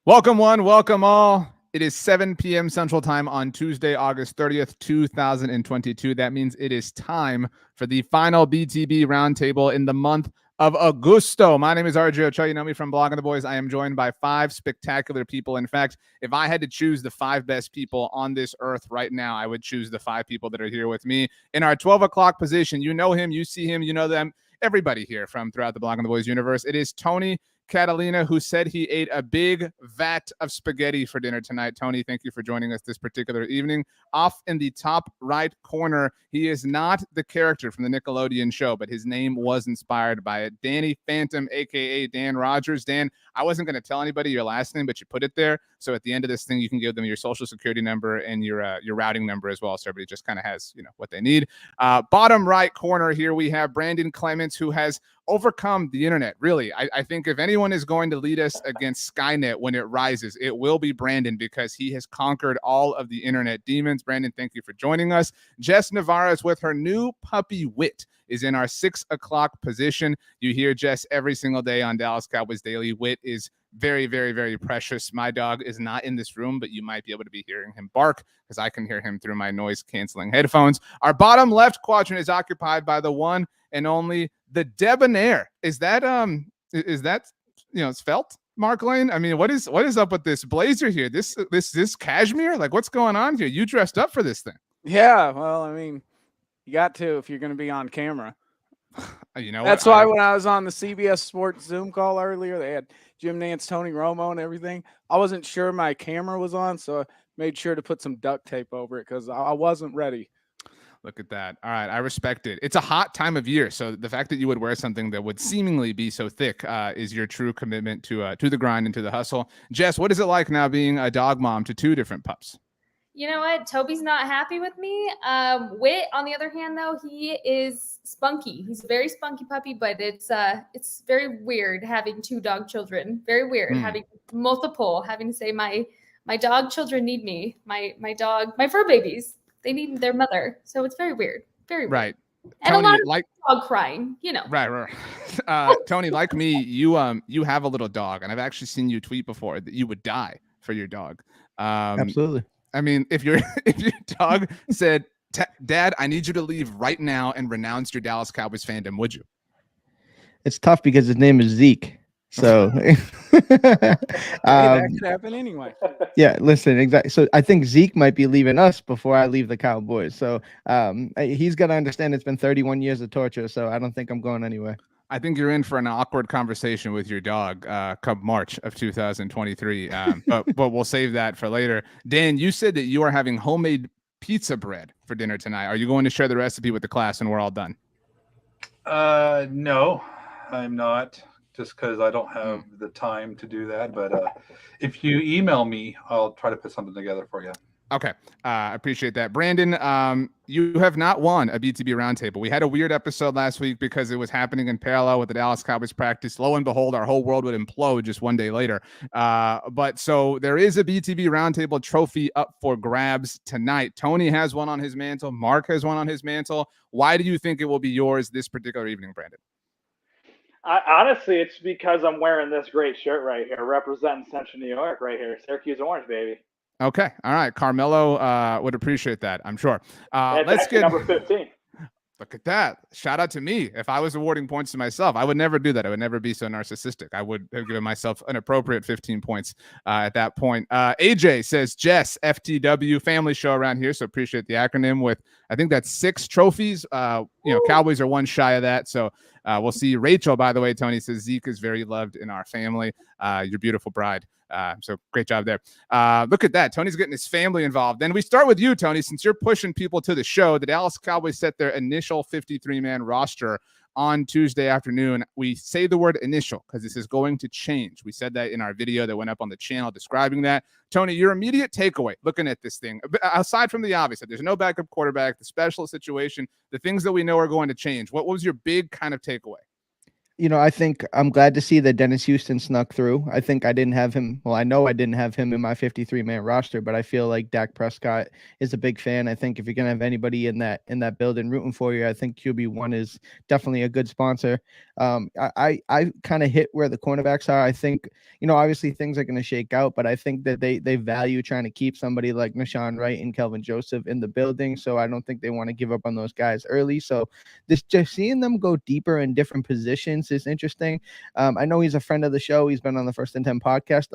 Welcome one, welcome all. It is 7 p.m. Central Time on Tuesday, August 30th, 2022. That means it is time for the final BTB Roundtable in the month of Agosto. My name is RJ Ochoa. You know me from Blogging the Boys. I am joined by 5 spectacular people. In fact, if I had to choose the 5 best people on this earth right now, I would choose the 5 people that are here with me in our 12 o'clock position. You know him, you see him, you know them. Everybody here from throughout the Blogging the Boys universe. It is Tony Catalina, who said he ate a big vat of spaghetti for dinner tonight. Tony, thank you for joining us this particular evening. Off in the top right corner, he is not the character from the Nickelodeon show, but his name was inspired by it. Danny Phantom, a.k.a. Dan Rogers. Dan, I wasn't going to tell anybody your last name, but you put it there. So at the end of this thing, you can give them your social security number and your routing number as well. So everybody just kind of has, what they need. Bottom right corner here, we have Brandon Clement, who has overcome the internet. Really, I think if anyone is going to lead us against Skynet when it rises, it will be Brandon, because he has conquered all of the internet demons. Brandon, thank you for joining us. Jess Nevarez with her new puppy Wit is in our 6 o'clock position. You hear Jess every single day on Dallas Cowboys Daily. Wit is very, very, very precious. My dog is not in this room, but you might be able to be hearing him bark because I can hear him through my noise-canceling headphones. Our bottom left quadrant is occupied by the one and only the Debonair. Is that svelte, Mark Lane? I mean, what is up with this blazer here? This cashmere? Like, what's going on here? You dressed up for this thing. Yeah, well, I mean, you got to if you're going to be on camera. That's why when I was on the CBS Sports Zoom call earlier, they had Jim Nantz, Tony Romo, and everything. I wasn't sure my camera was on, so I made sure to put some duct tape over it because I wasn't ready. Look at that. All right, I respect it. It's a hot time of year, so the fact that you would wear something that would seemingly be so thick is your true commitment to the grind and to the hustle. Jess, what is it like now being a dog mom to 2 different pups? You know what? Toby's not happy with me. Wit, on the other hand, though, he is spunky. He's a very spunky puppy, but it's very weird having 2 dog children. Very weird having multiple, having to say my dog children need me. My fur babies, they need their mother. So it's very weird. Very weird. Right. And Tony, a lot of dog crying, Right. Tony, like me, you have a little dog, and I've actually seen you tweet before that you would die for your dog. Absolutely. I mean, if your dog said, "Dad, I need you to leave right now and renounce your Dallas Cowboys fandom," would you? It's tough because his name is Zeke. So that could happen anyway. Yeah, listen, exactly. So I think Zeke might be leaving us before I leave the Cowboys. So he's got to understand it's been 31 years of torture. So I don't think I'm going anywhere. I think you're in for an awkward conversation with your dog come March of 2023. But we'll save that for later. Dan, you said that you are having homemade pizza bread for dinner tonight. Are you going to share the recipe with the class when we're all done? No, I'm not, just because I don't have the time to do that. But if you email me, I'll try to put something together for you. Okay. I appreciate that. Brandon, you have not won a BTB Roundtable. We had a weird episode last week because it was happening in parallel with the Dallas Cowboys practice. Lo and behold, our whole world would implode just one day later. But so there is a BTB Roundtable trophy up for grabs tonight. Tony has one on his mantle. Mark has one on his mantle. Why do you think it will be yours this particular evening, Brandon? Honestly, it's because I'm wearing this great shirt right here, representing Central New York right here. Syracuse Orange, baby. Okay. All right. Carmelo would appreciate that, I'm sure. Let's get number 15. Look at that. Shout out to me. If I was awarding points to myself, I would never do that. I would never be so narcissistic. I would have given myself an appropriate 15 points at that point. AJ says, Jess, FTW, family show around here. So appreciate the acronym with, I think that's 6 trophies. Cowboys are one shy of that. So we'll see. Rachel, by the way, Tony says, Zeke is very loved in our family. Your beautiful bride. So great job there. Look at that. Tony's getting his family involved. Then we start with you, Tony, since you're pushing people to the show. The Dallas Cowboys set their initial 53-man roster on Tuesday afternoon. We say the word initial because this is going to change. We said that in our video that went up on the channel describing that. Tony, your immediate takeaway looking at this thing, aside from the obvious, that there's no backup quarterback, the special situation, the things that we know are going to change. What was your big kind of takeaway? I think I'm glad to see that Dennis Houston snuck through. I think I didn't have him. Well, I know I didn't have him in my 53-man roster, but I feel like Dak Prescott is a big fan. I think if you're gonna have anybody in that building rooting for you, I think QB1 is definitely a good sponsor. I kind of hit where the cornerbacks are. I think, obviously things are going to shake out, but I think that they value trying to keep somebody like Nashawn Wright and Kelvin Joseph in the building. So I don't think they want to give up on those guys early. So just seeing them go deeper in different positions is interesting. I know he's a friend of the show. He's been on the First and 10 podcast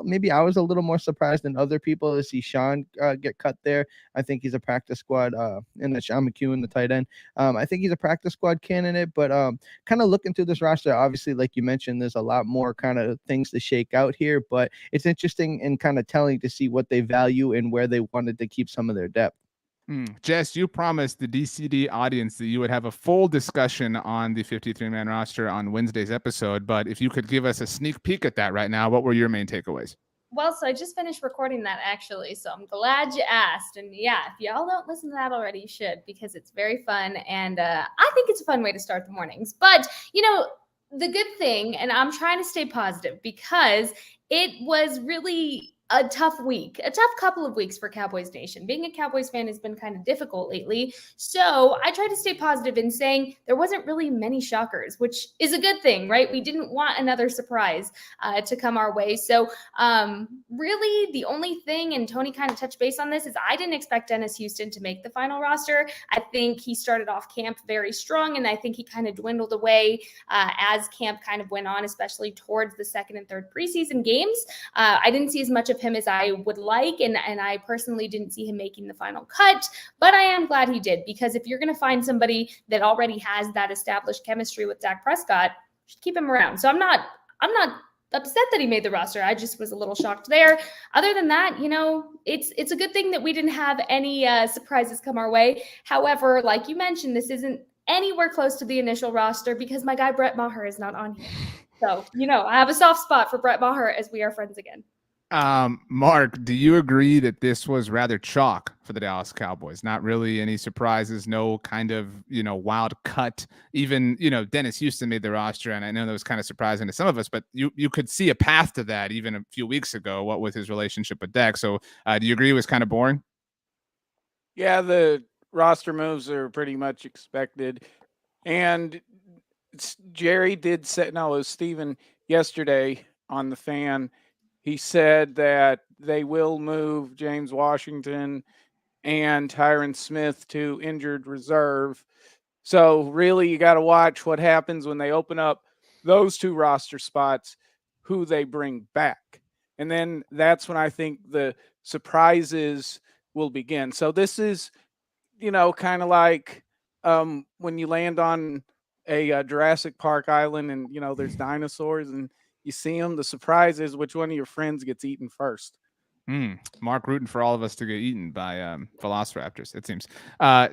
maybe I was a little more surprised than other people to see Sean get cut there. I think he's a practice squad and that Sean McEwen, the tight end. I think he's a practice squad candidate, but kind of looking through this roster, obviously, like you mentioned, there's a lot more kind of things to shake out here, but it's interesting and kind of telling to see what they value and where they wanted to keep some of their depth. Jess, you promised the DCD audience that you would have a full discussion on the 53-man roster on Wednesday's episode, but if you could give us a sneak peek at that right now, what were your main takeaways? Well, so I just finished recording that actually, so I'm glad you asked. And yeah, if y'all don't listen to that already, you should, because it's very fun, and I think it's a fun way to start the mornings. But, the good thing, and I'm trying to stay positive, because it was really a tough couple of weeks for Cowboys Nation. Being a Cowboys fan has been kind of difficult lately. So I tried to stay positive in saying there wasn't really many shockers, which is a good thing, right? We didn't want another surprise to come our way. So really the only thing, and Tony kind of touched base on this, is I didn't expect Dennis Houston to make the final roster. I think he started off camp very strong, and I think he kind of dwindled away as camp kind of went on, especially towards the second and third preseason games. I didn't see as much of him as I would like, and I personally didn't see him making the final cut, but I am glad he did, because if you're going to find somebody that already has that established chemistry with Dak Prescott, just keep him around. So I'm not upset that he made the roster. I just was a little shocked there. Other than that, it's a good thing that we didn't have any surprises come our way. However, like you mentioned, this isn't anywhere close to the initial roster because my guy Brett Maher is not on here. So, I have a soft spot for Brett Maher, as we are friends again. Mark, do you agree that this was rather chalk for the Dallas Cowboys? Not really any surprises, no kind of, wild cut. Even, Dennis Houston made the roster, and I know that was kind of surprising to some of us, but you could see a path to that even a few weeks ago, what with his relationship with Dak. So do you agree it was kind of boring? Yeah, the roster moves are pretty much expected. And Jerry did say, no, it was Steven yesterday on the Fan. He said that they will move James Washington and Tyron Smith to injured reserve. So really, you got to watch what happens when they open up those two roster spots, who they bring back. And then that's when I think the surprises will begin. So this is, kind of like when you land on a Jurassic Park island and, there's dinosaurs and you see them, the surprise is which one of your friends gets eaten first. Mark rooting for all of us to get eaten by velociraptors, it seems.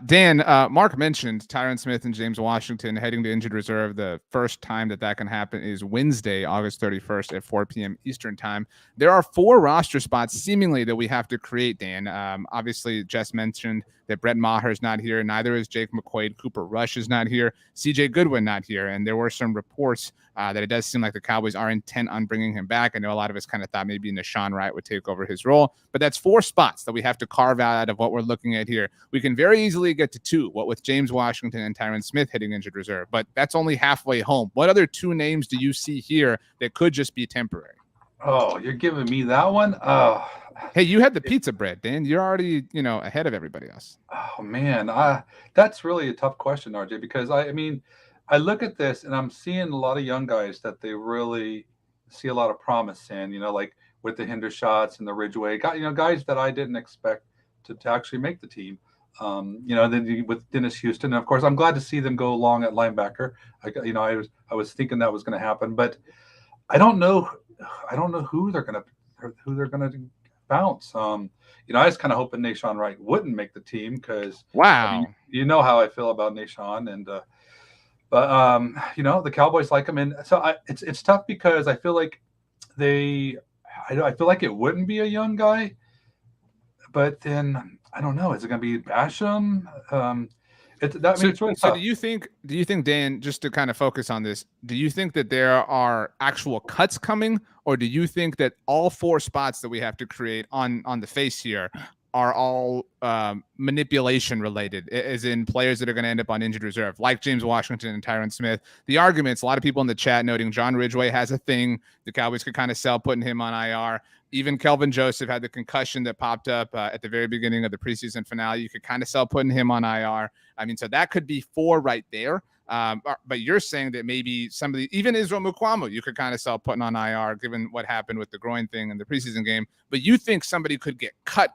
Dan, Mark mentioned Tyron Smith and James Washington heading to injured reserve. The first time that can happen is Wednesday, August 31st at 4 p.m. Eastern time. There are 4 roster spots seemingly that we have to create, Dan. Obviously, Jess mentioned that Brett Maher is not here. Neither is Jake McQuaid. Cooper Rush is not here. CJ Goodwin not here. And there were some reports that it does seem like the Cowboys are intent on bringing him back. I know a lot of us kind of thought maybe Nashawn Wright would take over his role, but that's 4 spots that we have to carve out of what we're looking at here. We can very easily get to 2, what with James Washington and Tyron Smith hitting injured reserve, but that's only halfway home. What other 2 names do you see here that could just be temporary? Oh, you're giving me that one? Oh. Hey, you had the pizza bread, Dan. You're already, ahead of everybody else. Oh, man. That's really a tough question, RJ, because I look at this and I'm seeing a lot of young guys that they really see a lot of promise in, like with the Hendershots and the Ridgeway, guys that I didn't expect to actually make the team. Then with Dennis Houston, and of course, I'm glad to see them go long at linebacker. I was thinking that was going to happen, but I don't know who they're going to bounce. I was kind of hoping Nashawn Wright wouldn't make the team because wow, you know how I feel about Nashawn, and the Cowboys like him, and so it's tough because I feel like I feel like it wouldn't be a young guy, but then I don't know. Is it going to be Basham? It's really so tough. do you think, Dan, just to kind of focus on this, do you think that there are actual cuts coming, or do you think that all 4 spots that we have to create on the face here are all manipulation related, as in players that are going to end up on injured reserve, like James Washington and Tyron Smith? The arguments, a lot of people in the chat noting John Ridgway has a thing. The Cowboys could kind of sell putting him on IR. Even Kelvin Joseph had the concussion that popped up at the very beginning of the preseason finale. You could kind of sell putting him on IR. I mean, so that could be 4 right there. But you're saying that maybe somebody, even Israel Mukuamu, you could kind of sell putting on IR, given what happened with the groin thing in the preseason game. But you think somebody could get cut.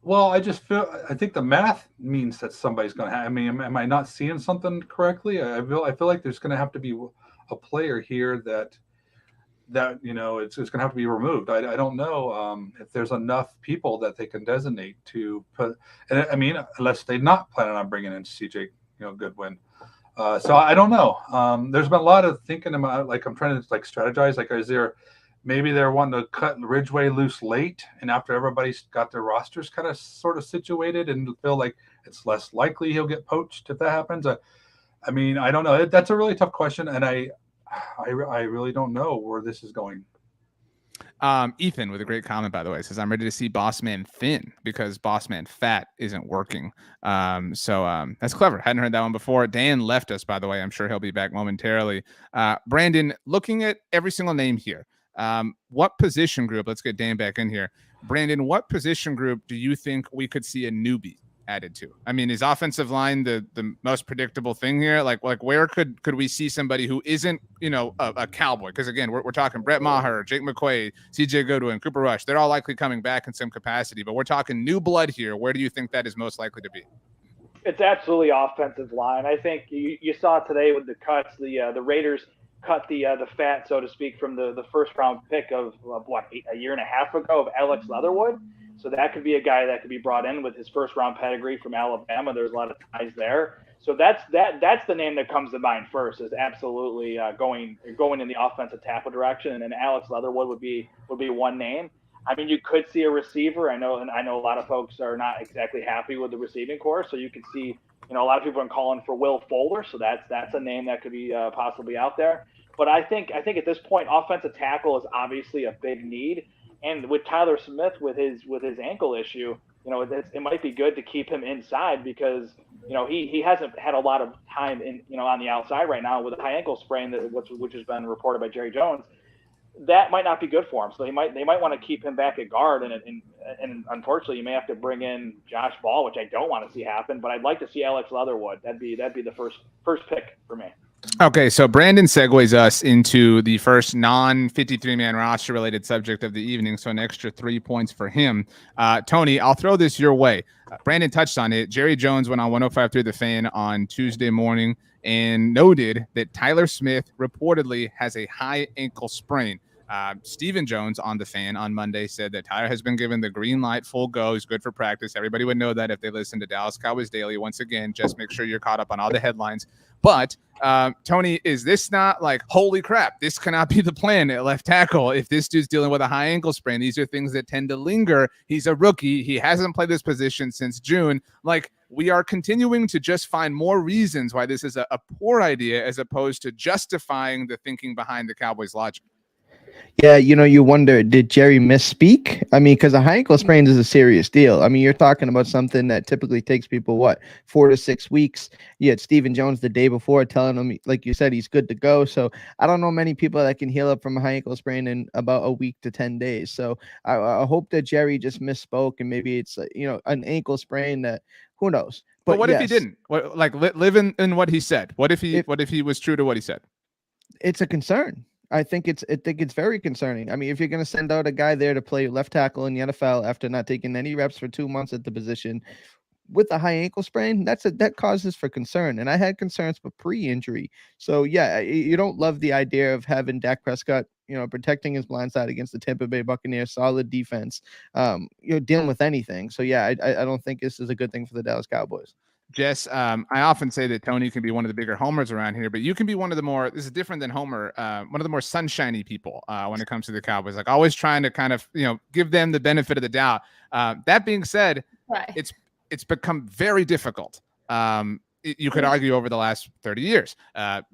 Well, I think the math means that somebody's going to have. I mean, am I not seeing something correctly? I feel like there's going to have to be a player here that it's going to have to be removed. I don't know if there's enough people that they can designate to put. And I mean, unless they're not planning on bringing in CJ, Goodwin. So I don't know. There's been a lot of thinking about, like, I'm trying to strategize. Like, is there? Maybe they're wanting to cut Ridgway loose late, and after everybody's got their rosters kind of sort of situated, and feel like it's less likely he'll get poached if that happens. I mean, I don't know. That's a really tough question, and I really don't know where this is going. Ethan, with a great comment, by the way, says, I'm ready to see Bossman thin because Bossman fat isn't working. So that's clever. Hadn't heard that one before. Dan left us, by the way. I'm sure he'll be back momentarily. Brandon, looking at every single name here, what position group, let's get Dan back in here. Brandon, what position group do you think we could see a newbie added to? I mean, is offensive line the most predictable thing here? Like where could we see somebody who isn't, a Cowboy? Because again, we're talking Brett Maher, Jake McQuaid, CJ Goodwin, Cooper Rush. They're all likely coming back in some capacity, but we're talking new blood here. Where do you think that is most likely to be? It's absolutely offensive line. I think you saw today with the cuts, the Raiders cut the fat, so to speak, from the first round pick of a year and a half ago of Alex Leatherwood. So that could be a guy that could be brought in with his first round pedigree from Alabama. There's a lot of ties there. So that's the name that comes to mind first, is absolutely going in the offensive tackle direction. And then Alex Leatherwood would be one name. I mean, you could see a receiver. I know a lot of folks are not exactly happy with the receiving corps. So you could see, a lot of people are calling for Will Fuller. So that's a name that could be possibly out there. But I think at this point, offensive tackle is obviously a big need. And with Tyler Smith with his ankle issue, it might be good to keep him inside because he hasn't had a lot of time on the outside right now with a high ankle sprain which has been reported by Jerry Jones. That might not be good for him. So they might want to keep him back at guard, and unfortunately you may have to bring in Josh Ball, which I don't want to see happen. But I'd like to see Alex Leatherwood. That'd be the first pick for me. Okay, so Brandon segues us into the first non-53-man roster-related subject of the evening, so an extra 3 points for him. Tony, I'll throw this your way. Brandon touched on it. Jerry Jones went on 105.3 The Fan on Tuesday morning and noted that Tyler Smith reportedly has a high ankle sprain. Stephen Jones on The Fan on Monday said that Tyler has been given the green light, full go. He's good for practice. Everybody would know that if they listen to Dallas Cowboys Daily. Once again, just make sure you're caught up on all the headlines. But Tony, is this not like, holy crap, this cannot be the plan at left tackle if this dude's dealing with a high ankle sprain? These are things that tend to linger. He's a rookie. He hasn't played this position since June. Like, we are continuing to just find more reasons why this is a poor idea as opposed to justifying the thinking behind the Cowboys' logic. Yeah, you wonder, did Jerry misspeak? I mean, because a high ankle sprain is a serious deal. I mean, you're talking about something that typically takes people, 4 to 6 weeks. You had Stephen Jones the day before telling him, like you said, he's good to go. So I don't know many people that can heal up from a high ankle sprain in about a week to 10 days. So I hope that Jerry just misspoke and maybe it's, an ankle sprain that, who knows? But what if he didn't? Live in what he said. What if he was true to what he said? It's a concern. I think it's very concerning. I mean, if you're going to send out a guy there to play left tackle in the NFL after not taking any reps for 2 months at the position with a high ankle sprain, that causes for concern. And I had concerns for pre-injury. So yeah, you don't love the idea of having Dak Prescott, protecting his blind side against the Tampa Bay Buccaneers, solid defense, dealing with anything. So yeah, I don't think this is a good thing for the Dallas Cowboys. Jess, I often say that Tony can be one of the bigger homers around here, but you can be one of the more, this is different than Homer, one of the more sunshiny people when it comes to the Cowboys, like always trying to kind of, give them the benefit of the doubt. That being said, right. It's become very difficult You could argue over the last 30 years.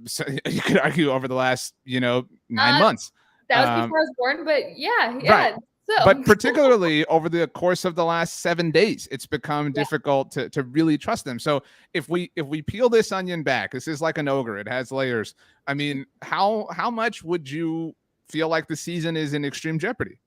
So you could argue over the last, 9 months. That was before I was born, but yeah. Right. So. But particularly over the course of the last 7 days, it's become difficult to really trust them. So if we peel this onion back, this is like an ogre. It has layers. I mean, how much would you feel like the season is in extreme jeopardy?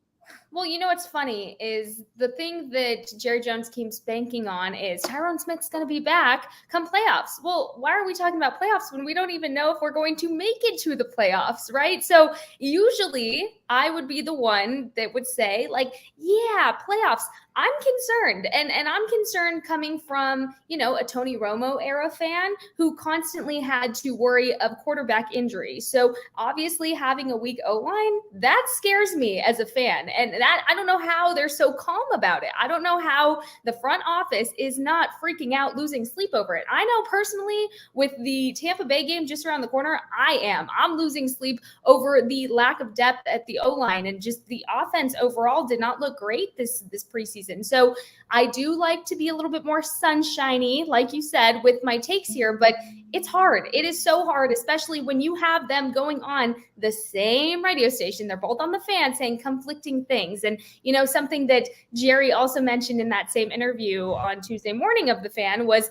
Well, what's funny is the thing that Jerry Jones keeps banking on is Tyron Smith's going to be back come playoffs. Well, why are we talking about playoffs when we don't even know if we're going to make it to the playoffs, right? So usually I would be the one that would say, like, yeah, playoffs. I'm concerned. And I'm concerned coming from, a Tony Romo era fan who constantly had to worry of quarterback injury. So obviously having a weak O-line, that scares me as a fan. And that, I don't know how they're so calm about it. I don't know how the front office is not freaking out, losing sleep over it. I know personally with the Tampa Bay game just around the corner, I'm losing sleep over the lack of depth at the O-line, and just the offense overall did not look great this preseason. So I do like to be a little bit more sunshiny, like you said, with my takes here, but it's hard. It is so hard, especially when you have them going on the same radio station. They're both on the Fan saying conflicting things. And, something that Jerry also mentioned in that same interview on Tuesday morning of the Fan was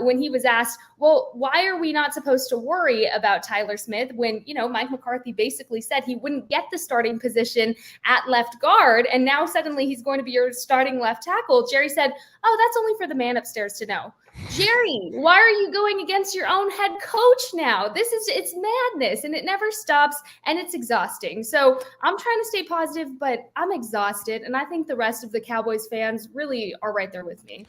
when he was asked, well, why are we not supposed to worry about Tyler Smith when, Mike McCarthy basically said he wouldn't get the starting position at left guard, and now suddenly he's going to be your starting left tackle? Jerry said, oh, that's only for the man upstairs to know. Jerry, why are you going against your own head coach now? It's madness, and it never stops, and it's exhausting. So I'm trying to stay positive, but I'm exhausted, and I think the rest of the Cowboys fans really are right there with me.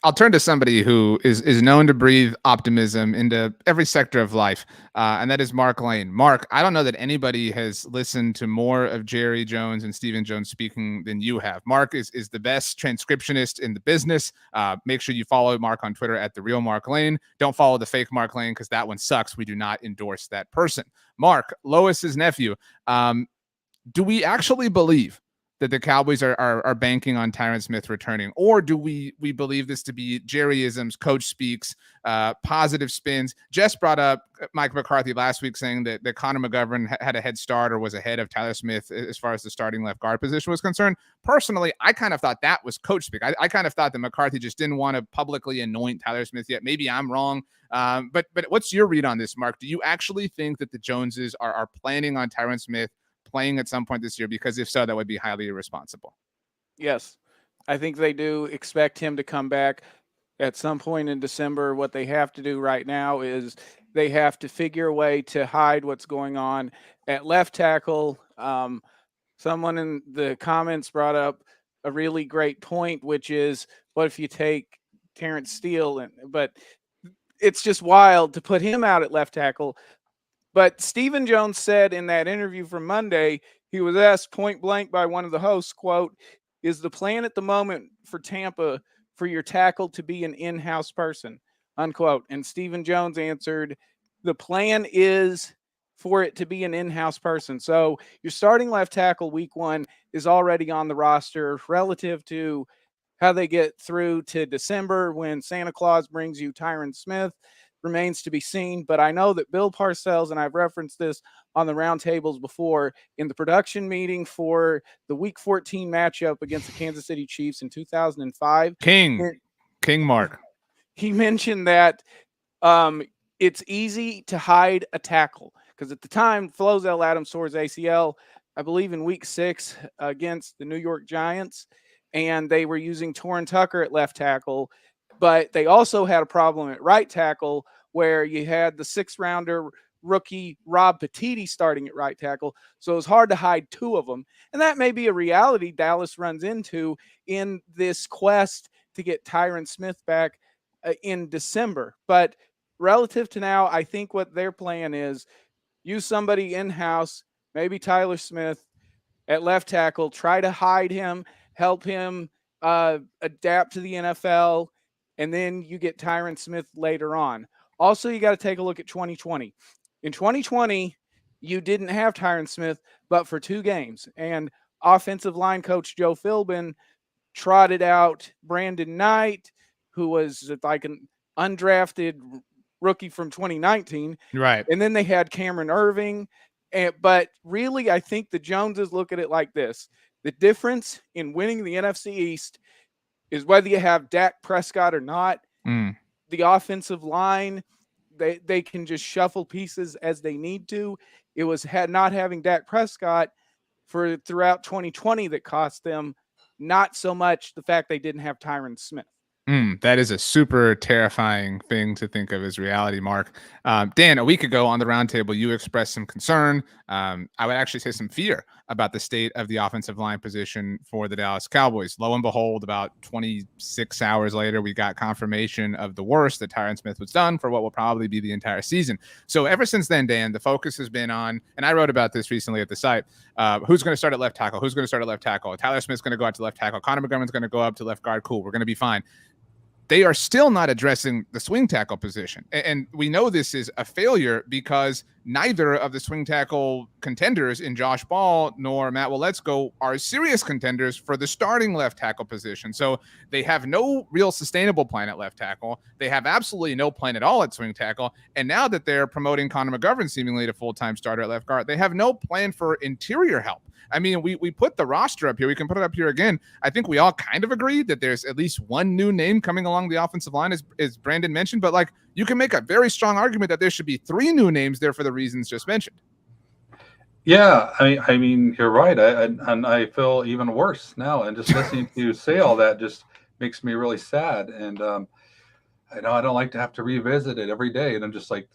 I'll turn to somebody who is known to breathe optimism into every sector of life, and that is Mark Lane. Mark, I don't know that anybody has listened to more of Jerry Jones and Stephen Jones speaking than you have. Mark is the best transcriptionist in the business. Make sure you follow Mark on Twitter at @TheRealMarkLane. Don't follow the fake Mark Lane because that one sucks. We do not endorse that person. Mark, Lois's nephew, do we actually believe that the Cowboys are banking on Tyron Smith returning, or do we believe this to be Jerryisms, coach speaks, positive spins? Jess brought up Mike McCarthy last week saying that Connor McGovern had a head start or was ahead of Tyler Smith as far as the starting left guard position was concerned. Personally, I kind of thought that was coach speak. I kind of thought that McCarthy just didn't want to publicly anoint Tyler Smith yet. Maybe I'm wrong. But what's your read on this, Mark? Do you actually think that the Joneses are planning on Tyron Smith playing at some point this year? Because if so, that would be highly irresponsible. Yes, I think they do expect him to come back at some point in December. What they have to do right now is they have to figure a way to hide what's going on at left tackle. Someone in the comments brought up a really great point, which is, what if you take Terrence Steele? But it's just wild to put him out at left tackle. But Stephen Jones said in that interview from Monday, he was asked point blank by one of the hosts, quote, is the plan at the moment for Tampa for your tackle to be an in-house person, unquote. And Stephen Jones answered, the plan is for it to be an in-house person. So your starting left tackle week 1 is already on the roster relative to how they get through to December when Santa Claus brings you Tyron Smith. Remains to be seen, but I know that Bill Parcells, and I've referenced this on the roundtables before, in the production meeting for the Week 14 matchup against the Kansas City Chiefs in 2005. King Mark. He mentioned that it's easy to hide a tackle because at the time, Flozell Adams tore his ACL, I believe, in Week 6 against the New York Giants, and they were using Torrin Tucker at left tackle. But they also had a problem at right tackle where you had the 6th-rounder rookie Rob Petiti starting at right tackle. So it was hard to hide 2 of them. And that may be a reality Dallas runs into in this quest to get Tyron Smith back in December. But relative to now, I think what their plan is, use somebody in-house, maybe Tyler Smith at left tackle, try to hide him, help him adapt to the NFL, and then you get Tyron Smith later on. Also, you got to take a look at 2020. In 2020, you didn't have Tyron Smith, but for 2 games. And offensive line coach Joe Philbin trotted out Brandon Knight, who was like an undrafted rookie from 2019. Right. And then they had Cameron Irving. But really, I think the Joneses look at it like this. The difference in winning the NFC East is whether you have Dak Prescott or not. Mm. The offensive line, they can just shuffle pieces as they need to. It was not having Dak Prescott for throughout 2020 that cost them, not so much the fact they didn't have Tyron Smith. That is a super terrifying thing to think of as reality, Mark. Dan, a week ago on the roundtable, you expressed some concern. I would actually say some fear about the state of the offensive line position for the Dallas Cowboys. Lo and behold, about 26 hours later, we got confirmation of the worst, that Tyron Smith was done for what will probably be the entire season. So ever since then, Dan, the focus has been on, and I wrote about this recently at the site, who's going to start at left tackle? Who's going to start at left tackle? Tyler Smith's going to go out to left tackle. Connor McGovern's going to go up to left guard. Cool, we're going to be fine. They are still not addressing the swing tackle position. And we know this is a failure because neither of the swing tackle contenders in Josh Ball nor Matt Waletzko are serious contenders for the starting left tackle position. So they have no real sustainable plan at left tackle. They have absolutely no plan at all at swing tackle. And now that they're promoting Connor McGovern seemingly to full-time starter at left guard, they have no plan for interior help. I mean, we put the roster up here. We can put it up here again. I think we all kind of agree that there's at least one new name coming along the offensive line, as Brandon mentioned. But, like, you can make a very strong argument that there should be 3 new names there for the reasons just mentioned. Yeah, I mean, you're right. And I feel even worse now. And just listening to you say all that just makes me really sad. And I know I don't like to have to revisit it every day. And I'm just like,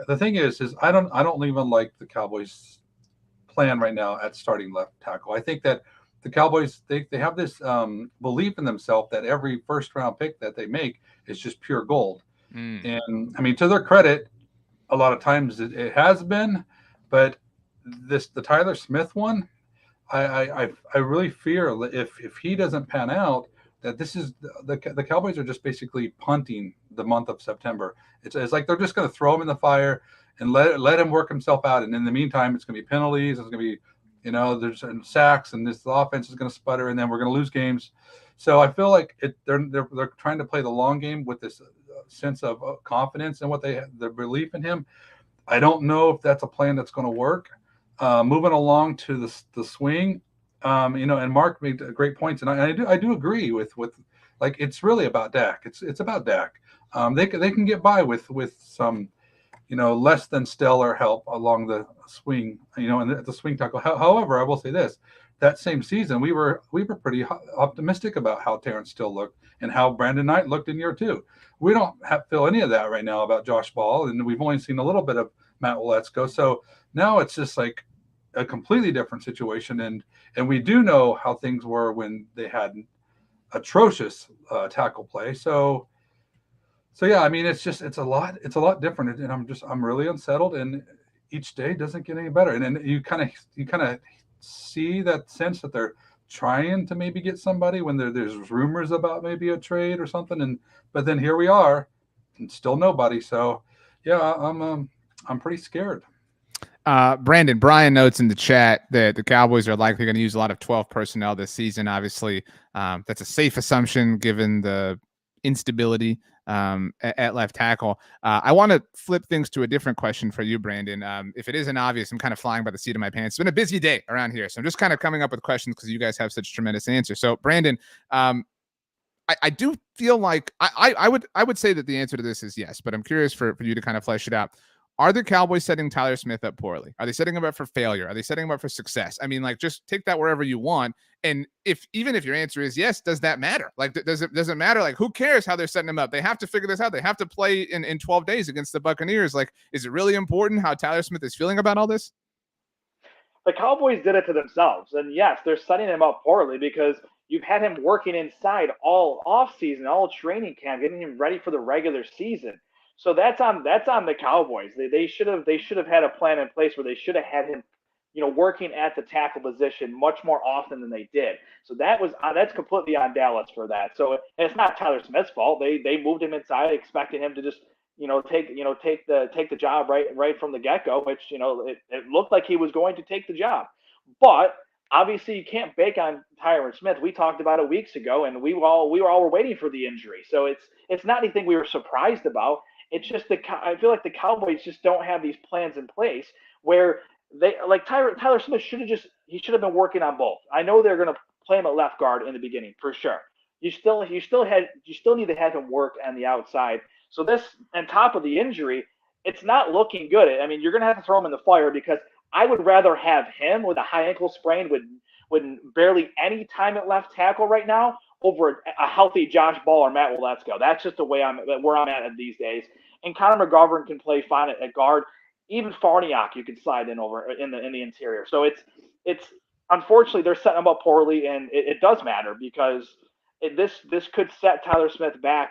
the thing is I don't even like the Cowboys' plan right now at starting left tackle. I think that the Cowboys, they have this belief in themselves that every first round pick that they make is just pure gold. And I mean, to their credit, a lot of times it has been, but the Tyler Smith one, I really fear if he doesn't pan out, that this is the Cowboys are just basically punting the month of September. It's like they're just going to throw him in the fire and let him work himself out. And in the meantime, it's going to be penalties. It's going to be, there's sacks, and the offense is going to sputter, and then we're going to lose games. So I feel like they're trying to play the long game with this sense of confidence in the belief in him. I don't know if that's a plan that's going to work. Moving along to the swing, and Mark made great points, and I do agree with like, it's really about Dak. It's about Dak. They can get by with some, less than stellar help along the swing, and at the swing tackle. However, I will say this: that same season, we were pretty optimistic about how Terrence Steele looked and how Brandon Knight looked in year 2. We don't feel any of that right now about Josh Ball, and we've only seen a little bit of Matt Waletzko. So now it's just like a completely different situation, and we do know how things were when they had atrocious tackle play. So yeah, I mean, it's a lot different, and I'm really unsettled, and each day doesn't get any better. And then you kind of see that sense that they're trying to maybe get somebody when there's rumors about maybe a trade or something, but then here we are, and still nobody. So yeah, I'm pretty scared. Brian notes in the chat that the Cowboys are likely going to use a lot of 12 personnel this season. Obviously, that's a safe assumption given the instability at left tackle. I want to flip things to a different question for you, Brandon. If it isn't obvious, I'm kind of flying by the seat of my pants. It's been a busy day around here, so I'm just kind of coming up with questions because you guys have such tremendous answers. So, Brandon, I do feel like I would say that the answer to this is yes, but I'm curious for you to kind of flesh it out. Are the Cowboys setting Tyler Smith up poorly? Are they setting him up for failure? Are they setting him up for success? I mean, like, just take that wherever you want. And even if your answer is yes, does that matter? Like, does it matter? Like, who cares how they're setting him up? They have to figure this out. They have to play in 12 days against the Buccaneers. Like, is it really important how Tyler Smith is feeling about all this? The Cowboys did it to themselves. And yes, they're setting him up poorly because you've had him working inside all offseason, all training camp, getting him ready for the regular season. So that's on the Cowboys. They should have had a plan in place where they should have had him, working at the tackle position much more often than they did. So that's completely on Dallas for that. So it's not Tyler Smith's fault. They moved him inside, expecting him to just take the job right from the get go, which it looked like he was going to take the job. But obviously you can't bake on Tyron Smith. We talked about it weeks ago, and we were waiting for the injury. So it's not anything we were surprised about. It's just I feel like the Cowboys just don't have these plans in place where they like Tyler Smith should have been working on both. I know they're going to play him at left guard in the beginning for sure. You still need to have him work on the outside. So this, on top of the injury, it's not looking good. I mean, you're going to have to throw him in the fire because I would rather have him with a high ankle sprain with barely any time at left tackle right now over a healthy Josh Ball or Matt Waletzko. That's just the way where I'm at these days. And Connor McGovern can play fine at guard. Even Farniok you can slide in over in the interior. So it's unfortunately they're setting him up poorly, and it does matter because this could set Tyler Smith back,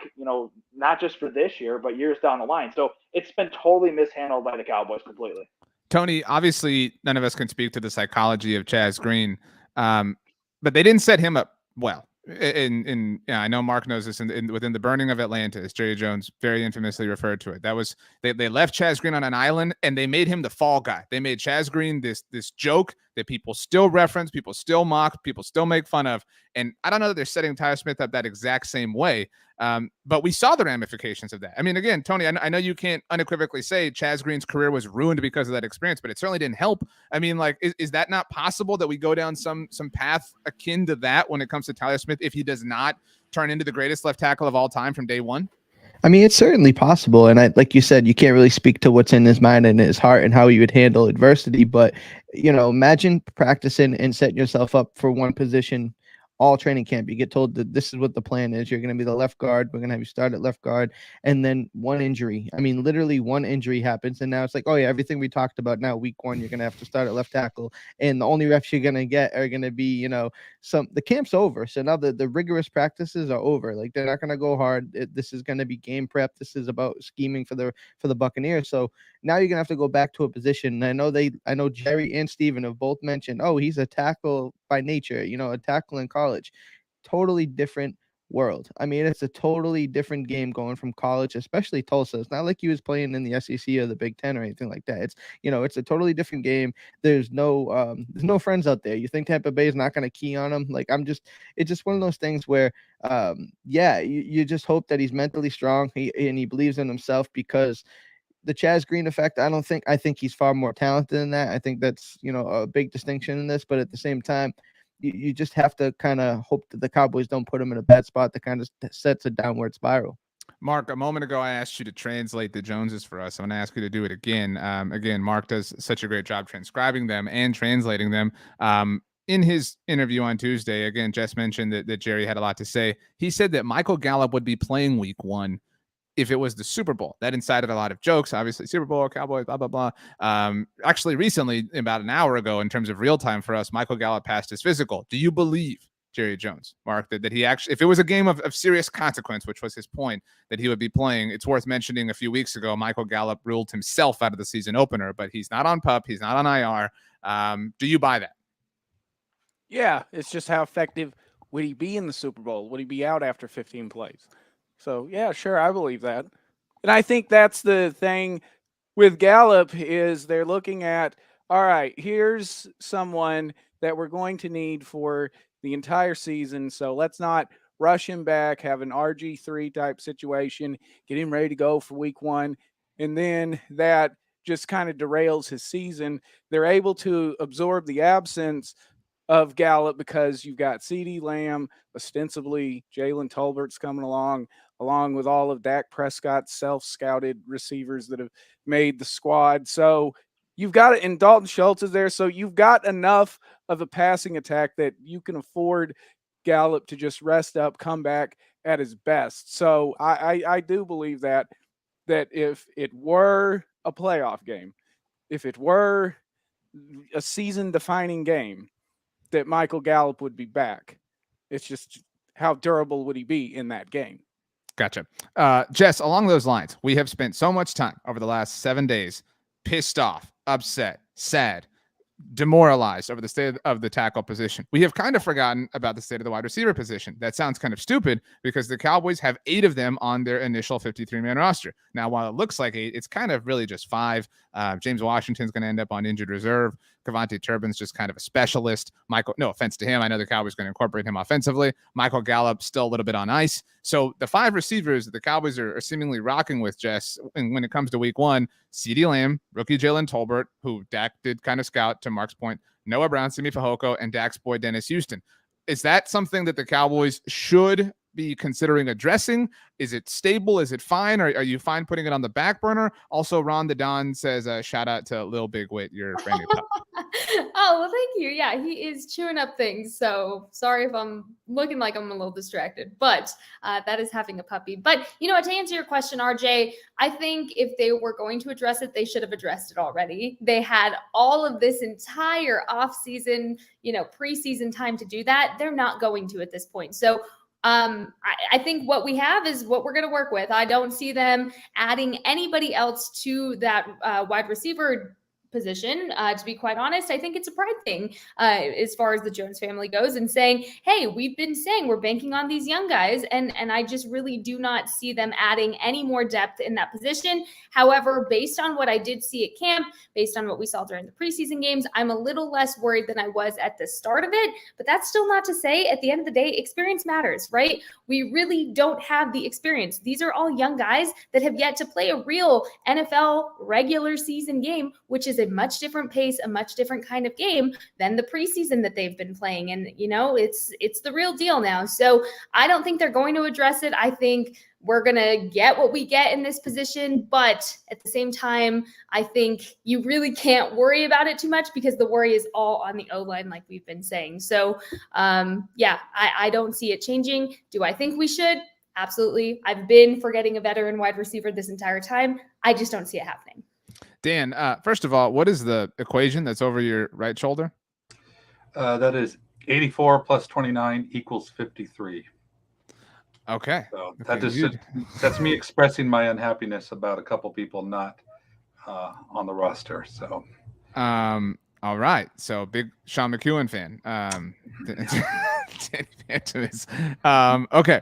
not just for this year, but years down the line. So it's been totally mishandled by the Cowboys completely. Tony, obviously, none of us can speak to the psychology of Chaz Green, but they didn't set him up well. I know Mark knows this. Within the burning of Atlanta, as Jerry Jones very infamously referred to it, that was they left Chaz Green on an island and they made him the fall guy. They made Chaz Green this joke that people still reference, people still mock, people still make fun of. And I don't know that they're setting Tyler Smith up that exact same way. But we saw the ramifications of that. I mean, again, Tony, I know you can't unequivocally say Chaz Green's career was ruined because of that experience, but it certainly didn't help. I mean, like, is that not possible that we go down some path akin to that when it comes to Tyler Smith if he does not turn into the greatest left tackle of all time from day one? I mean, it's certainly possible. And like you said, you can't really speak to what's in his mind and his heart and how he would handle adversity. But, imagine practicing and setting yourself up for one position all training camp. You get told that this is what the plan is. You're going to be the left guard. We're going to have you start at left guard. And then one injury. I mean, literally one injury happens. And now it's like, oh yeah, everything we talked about now, week one, you're going to have to start at left tackle. And the only reps you're going to get are going to be, the camp's over. So now the rigorous practices are over. Like they're not going to go hard. This is going to be game prep. This is about scheming for the Buccaneers. So now you're going to have to go back to a position. And I know Jerry and Steven have both mentioned, oh, he's a tackle by nature, a tackle in college. Totally different world. I mean, it's a totally different game going from college, especially Tulsa. It's not like he was playing in the SEC or the Big Ten or anything like that. It's a totally different game. There's no friends out there. You think Tampa Bay is not going to key on him? Like, it's just one of those things where, you just hope that he's mentally strong and he believes in himself because the Chaz Green effect, I think he's far more talented than that. I think that's, a big distinction in this, but at the same time, you just have to kind of hope that the Cowboys don't put him in a bad spot that kind of sets a downward spiral. Mark, a moment ago, I asked you to translate the Joneses for us. I'm going to ask you to do it again. Again, Mark does such a great job transcribing them and translating them. In his interview on Tuesday, again, Jess mentioned that Jerry had a lot to say. He said that Michael Gallup would be playing week one if it was the Super Bowl. That incited a lot of jokes, obviously, Super Bowl, Cowboys, blah, blah, blah. Actually, recently, about an hour ago, in terms of real time for us, Michael Gallup passed his physical. Do you believe, Jerry Jones, Mark, that he actually, if it was a game of serious consequence, which was his point, that he would be playing? It's worth mentioning a few weeks ago, Michael Gallup ruled himself out of the season opener, but he's not on PUP. He's not on IR. Do you buy that? Yeah, it's just how effective would he be in the Super Bowl? Would he be out after 15 plays? So, yeah, sure, I believe that. And I think that's the thing with Gallup is they're looking at, all right, here's someone that we're going to need for the entire season. So let's not rush him back, have an RG3 type situation, get him ready to go for week one. And then that just kind of derails his season. They're able to absorb the absence of Gallup because you've got CeeDee Lamb, ostensibly Jalen Tolbert's coming along with all of Dak Prescott's self-scouted receivers that have made the squad. So you've got it, and Dalton Schultz is there. So you've got enough of a passing attack that you can afford Gallup to just rest up, come back at his best. So I do believe that if it were a playoff game, if it were a season-defining game, that Michael Gallup would be back. It's just how durable would he be in that game? Gotcha. Jess, along those lines, we have spent so much time over the last 7 days pissed off, upset, sad, demoralized over the state of the tackle position. We have kind of forgotten about the state of the wide receiver position. That sounds kind of stupid because the Cowboys have 8 of them on their initial 53-man roster. Now, while it looks like 8, it's kind of really just 5. James Washington's going to end up on injured reserve. Kevontae Turbin's just kind of a specialist. Michael, no offense to him, I know the Cowboys going to incorporate him offensively. Michael Gallup still a little bit on ice. So the 5 receivers that the Cowboys are seemingly rocking with, Jess, and when it comes to week 1, CeeDee Lamb, rookie Jalen Tolbert, who Dak did kind of scout to Mark's point, Noah Brown, Simi Fehoko, and Dak's boy Dennis Houston. Is that something that the Cowboys should be considering addressing? Is it stable? Is it fine? Or are you fine putting it on the back burner? Also, Ron the Don says, shout out to Lil Big Wit, your brand new pup. Oh, well, thank you. Yeah, he is chewing up things. So sorry if I'm looking like I'm a little distracted, but that is having a puppy. But, you know, to answer your question, RJ, I think if they were going to address it, they should have addressed it already. They had all of this entire offseason, you know, preseason time to do that. They're not going to at this point. So I think what we have is what we're going to work with. I don't see them adding anybody else to that wide receiver position. To be quite honest, I think it's a pride thing as far as the Jones family goes, and saying, hey, we've been saying we're banking on these young guys, and I just really do not see them adding any more depth in that position. However, based on what I did see at camp, based on what we saw during the preseason games, I'm a little less worried than I was at the start of it. But that's still not to say at the end of the day, experience matters, right? We really don't have the experience. These are all young guys that have yet to play a real NFL regular season game, which is a much different pace, a much different kind of game than the preseason that they've been playing. And, you know, it's the real deal now. So I don't think they're going to address it. I think we're going to get what we get in this position. But at the same time, I think you really can't worry about it too much because the worry is all on the O-line, like we've been saying. So, I don't see it changing. Do I think we should? Absolutely. I've been forgetting a veteran wide receiver this entire time. I just don't see it happening. Dan, first of all, what is the equation that's over your right shoulder? That is 84 plus 29 equals 53. Okay. So Okay, that's me expressing my unhappiness about a couple people not on the roster. So, all right. So big Sean McEwen fan. Okay.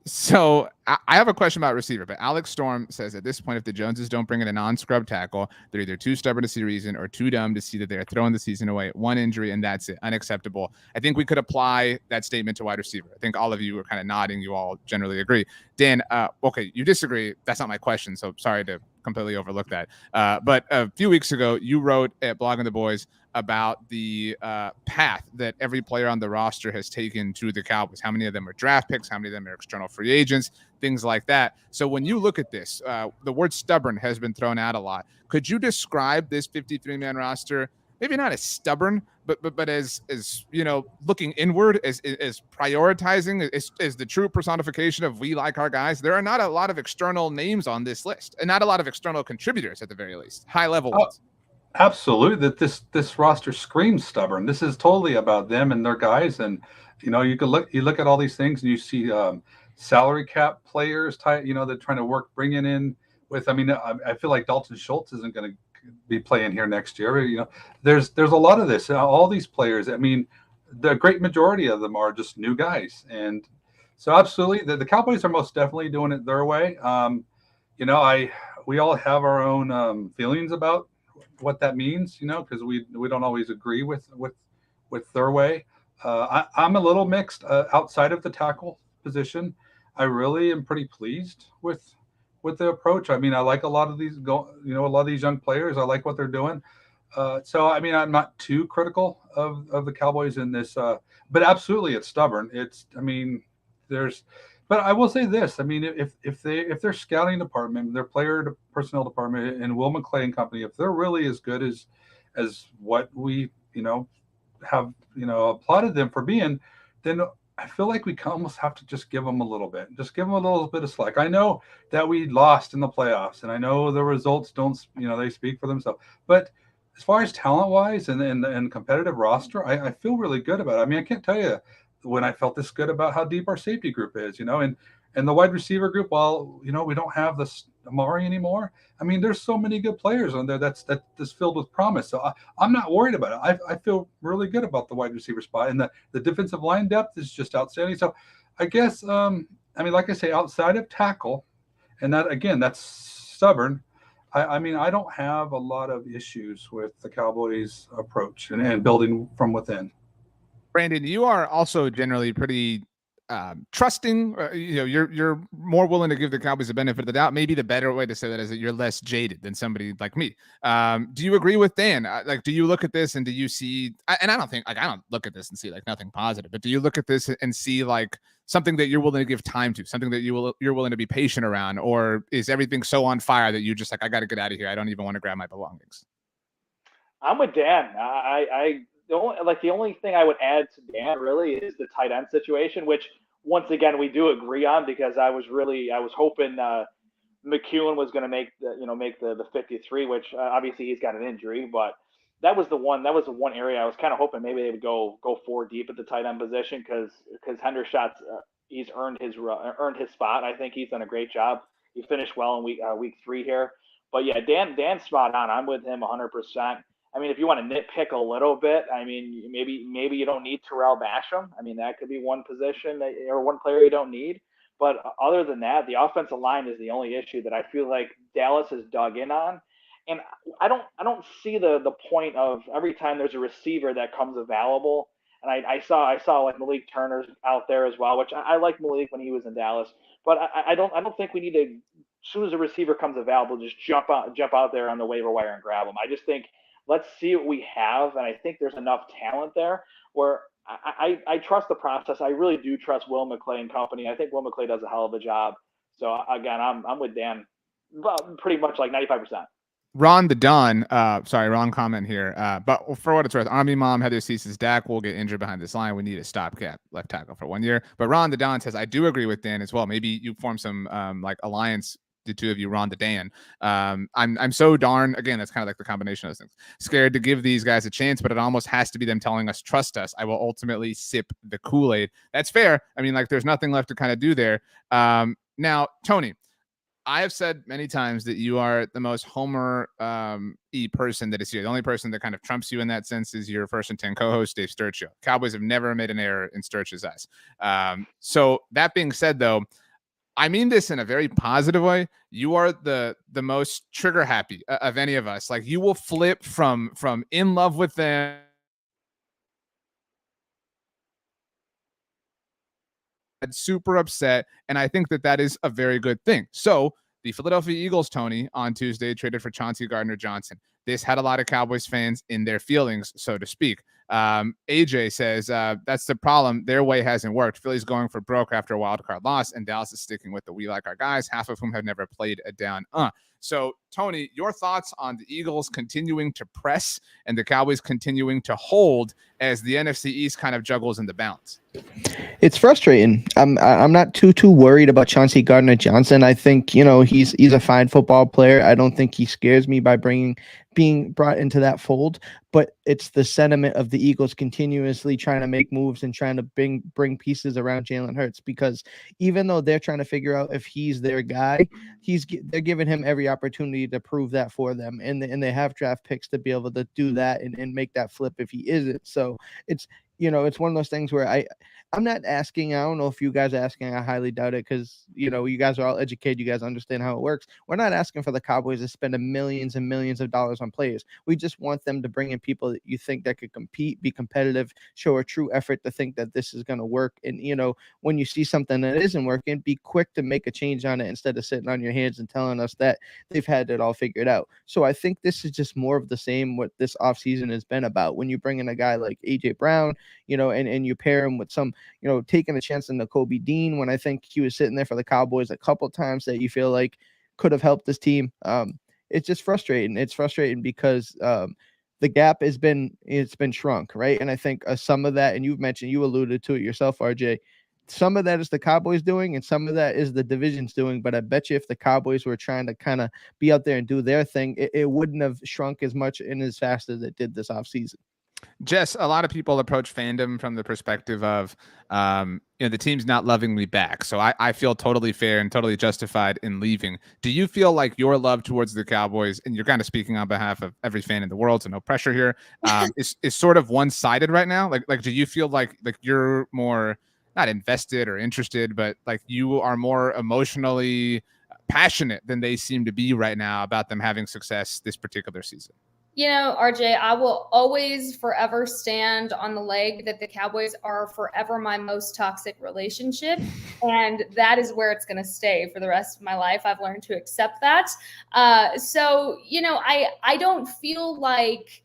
So I have a question about receiver, but Alex Storm says at this point, if the Joneses don't bring in a non-scrub tackle, they're either too stubborn to see reason or too dumb to see that they're throwing the season away. One injury and that's it. Unacceptable. I think we could apply that statement to wide receiver. I think all of you are kind of nodding. You all generally agree. Dan, okay, you disagree. That's not my question. So sorry to completely overlook that. But a few weeks ago, you wrote at Blogging the Boys about the path that every player on the roster has taken to the Cowboys. How many of them are draft picks? How many of them are external free agents? Things like that. So when you look at this, the word stubborn has been thrown out a lot. Could you describe this 53-man roster, maybe not as stubborn, but as you know, looking inward, as prioritizing, as the true personification of we like our guys? There are not a lot of external names on this list, and not a lot of external contributors at the very least, high-level ones. Absolutely, that this roster screams stubborn. This is totally about them and their guys. And you know, you look at all these things and you see salary cap players, you know, they're trying to bringing in with. I mean, I feel like Dalton Schultz isn't going to be playing here next year. You know, there's a lot of this. All these players. I mean, the great majority of them are just new guys, and so absolutely, the Cowboys are most definitely doing it their way. You know, we all have our own feelings about what that means, you know, because we don't always agree with their way. I'm a little mixed outside of the tackle position. I really am pretty pleased with the approach. I mean, I like a lot of these young players. I like what they're doing. So I mean, I'm not too critical of the Cowboys in this, but absolutely it's stubborn. But I will say this. I mean, if their scouting department, their player personnel department, and Will McClay and company, if they're really as good as what we have applauded them for being, then I feel like we almost have to just give them a little bit of slack. I know that we lost in the playoffs, and I know the results don't, they speak for themselves. But as far as talent wise and competitive roster, I feel really good about it. I mean, I can't tell you when I felt this good about how deep our safety group is, and And the wide receiver group, well, we don't have this Amari anymore. I mean, there's so many good players on there that's filled with promise. So I'm not worried about it. I feel really good about the wide receiver spot, and the defensive line depth is just outstanding. So I guess, like I say, outside of tackle, and that, again, that's stubborn. I mean, I don't have a lot of issues with the Cowboys' approach and building from within. Brandon, you are also generally pretty trusting. You're more willing to give the Cowboys the benefit of the doubt. Maybe the better way to say that is that you're less jaded than somebody like me. Do you agree with Dan? Do you look at this and do you see? And I don't look at this and see like nothing positive. But do you look at this and see like something that you're willing to give time to, something that you're willing to be patient around, or is everything so on fire that you just like, I got to get out of here. I don't even want to grab my belongings. I'm with Dan. The only thing I would add to Dan really is the tight end situation, which once again we do agree on, because I was hoping McEwen was going to make the 53, which obviously he's got an injury, but that was the one area I was kind of hoping maybe they would go 4 deep at the tight end position, because Hendershot's he's earned his spot. I think he's done a great job. He finished well in week 3 here, but yeah, Dan's spot on. I'm with him 100%. I mean, if you want to nitpick a little bit, I mean, maybe you don't need Terrell Basham. I mean, that could be one position or one player you don't need. But other than that, the offensive line is the only issue that I feel like Dallas has dug in on. And I don't see the point of every time there's a receiver that comes available. And I saw like Malik Turner's out there as well, which I like Malik when he was in Dallas. But I don't think we need to, as soon as a receiver comes available, just jump out there on the waiver wire and grab him. I just think, let's see what we have, and I think there's enough talent there where I trust the process. I really do trust Will McClay and company. I think Will McClay does a hell of a job. So again, I'm with Dan, pretty much like 95%. Ron the Don, wrong comment here. But for what it's worth, Army Mom Heather Ceases Dak will get injured behind this line. We need a stopgap left tackle for 1 year. But Ron the Don says, I do agree with Dan as well. Maybe you form some alliance, the two of you, Ron to Dan. I'm so darn, again, that's kind of like the combination of those things, scared to give these guys a chance, but it almost has to be them telling us, trust us. I will ultimately sip the Kool-Aid. That's fair. I mean, like, there's nothing left to kind of do there. Now, Tony, I have said many times that you are the most Homer-y person that is here. The only person that kind of trumps you in that sense is your first and 10 co-host, Dave Sturcio. Cowboys have never made an error in Sturch's eyes. So that being said, though, I mean this in a very positive way. You are the most trigger happy of any of us. Like, you will flip from in love with them, super upset, and I think that is a very good thing. So the Philadelphia Eagles, Tony, on Tuesday traded for Chauncey Gardner-Johnson. This had a lot of Cowboys fans in their feelings, so to speak. AJ says that's the problem. Their way hasn't worked. Philly's going for broke after a wild card loss, and Dallas is sticking with the we like our guys, half of whom have never played a down. So, Tony, your thoughts on the Eagles continuing to press and the Cowboys continuing to hold as the NFC East kind of juggles in the balance? It's frustrating. I'm not too worried about Chauncey Gardner-Johnson. I think, he's a fine football player. I don't think he scares me by being brought into that fold, but it's the sentiment of the Eagles continuously trying to make moves and trying to bring pieces around Jalen Hurts, because even though they're trying to figure out if he's their guy, they're giving him every opportunity to prove that for them, and they have draft picks to be able to do that and make that flip if he isn't. So it's one of those things where I'm not asking. I don't know if you guys are asking. I highly doubt it, because you guys are all educated. You guys understand how it works. We're not asking for the Cowboys to spend millions and millions of dollars on players. We just want them to bring in people that you think that could compete, be competitive, show a true effort to think that this is going to work. And when you see something that isn't working, be quick to make a change on it instead of sitting on your hands and telling us that they've had it all figured out. So I think this is just more of the same what this offseason has been about. When you bring in a guy like AJ Brown, and you pair him with some, taking a chance on the Kobe Dean, when I think he was sitting there for the Cowboys a couple times that you feel like could have helped this team. It's just frustrating. It's frustrating because the gap it's been shrunk, right? And I think some of that, and you alluded to it yourself, RJ, some of that is the Cowboys doing, and some of that is the division's doing. But I bet you if the Cowboys were trying to kind of be out there and do their thing, it wouldn't have shrunk as much and as fast as it did this offseason. Jess, a lot of people approach fandom from the perspective of, the team's not loving me back. So I feel totally fair and totally justified in leaving. Do you feel like your love towards the Cowboys, and you're kind of speaking on behalf of every fan in the world, so no pressure here, is sort of one-sided right now? Like, do you feel like you're more not invested or interested, but like you are more emotionally passionate than they seem to be right now about them having success this particular season? RJ, I will always forever stand on the leg that the Cowboys are forever my most toxic relationship. And that is where it's going to stay for the rest of my life. I've learned to accept that. I don't feel like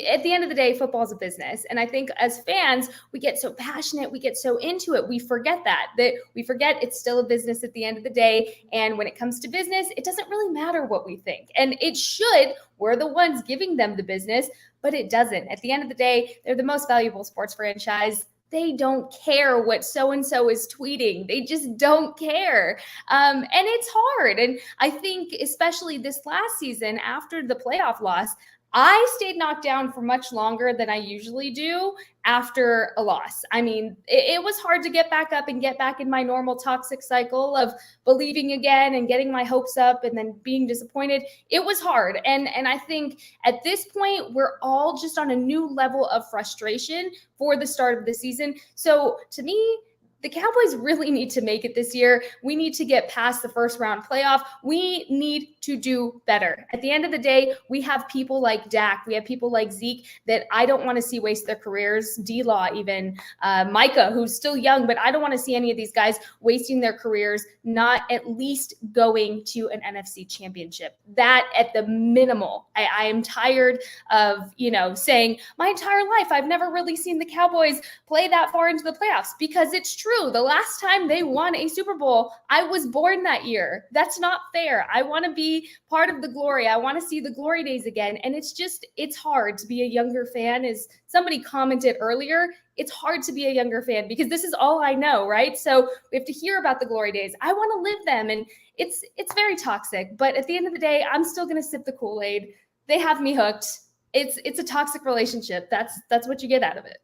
at the end of the day, football is a business. And I think as fans, we get so passionate, we get so into it. We forget that we forget it's still a business at the end of the day. And when it comes to business, it doesn't really matter what we think. And it should. We're the ones giving them the business, but it doesn't. At the end of the day, they're the most valuable sports franchise. They don't care what so-and-so is tweeting. They just don't care. And it's hard. And I think especially this last season after the playoff loss, I stayed knocked down for much longer than I usually do after a loss. I mean, it was hard to get back up and get back in my normal toxic cycle of believing again and getting my hopes up and then being disappointed. It was hard. And I think at this point, we're all just on a new level of frustration for the start of the season. So to me, the Cowboys really need to make it this year. We need to get past the first round playoff. We need to do better. At the end of the day, we have people like Dak. We have people like Zeke that I don't want to see waste their careers. D-Law even, Micah, who's still young, but I don't want to see any of these guys wasting their careers, not at least going to an NFC championship. That at the minimal. I am tired of, saying my entire life, I've never really seen the Cowboys play that far into the playoffs because it's true. The last time they won a Super Bowl, I was born that year. That's not fair. I want to be part of the glory. I want to see the glory days again. And it's hard to be a younger fan. As somebody commented earlier, it's hard to be a younger fan because this is all I know, right? So we have to hear about the glory days. I want to live them. And it's very toxic. But at the end of the day, I'm still going to sip the Kool-Aid. They have me hooked. It's a toxic relationship. That's what you get out of it.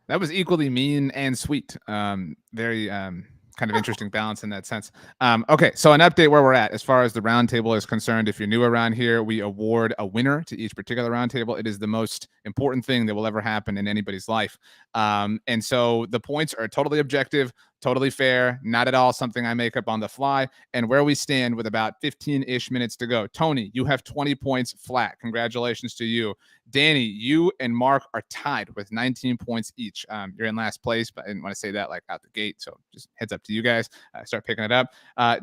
That was equally mean and sweet. Very kind of interesting balance in that sense. Okay, so an update where we're at as far as the roundtable is concerned. If you're new around here, we award a winner to each particular roundtable. It is the most important thing that will ever happen in anybody's life. And so the points are totally objective, totally fair, not at all something I make up on the fly. And where we stand with about 15-ish minutes to go. Tony, you have 20 points flat. Congratulations to you. Danny, you and Mark are tied with 19 points each. You're in last place, but I didn't want to say that like out the gate. So just heads up to you guys. Start picking it up.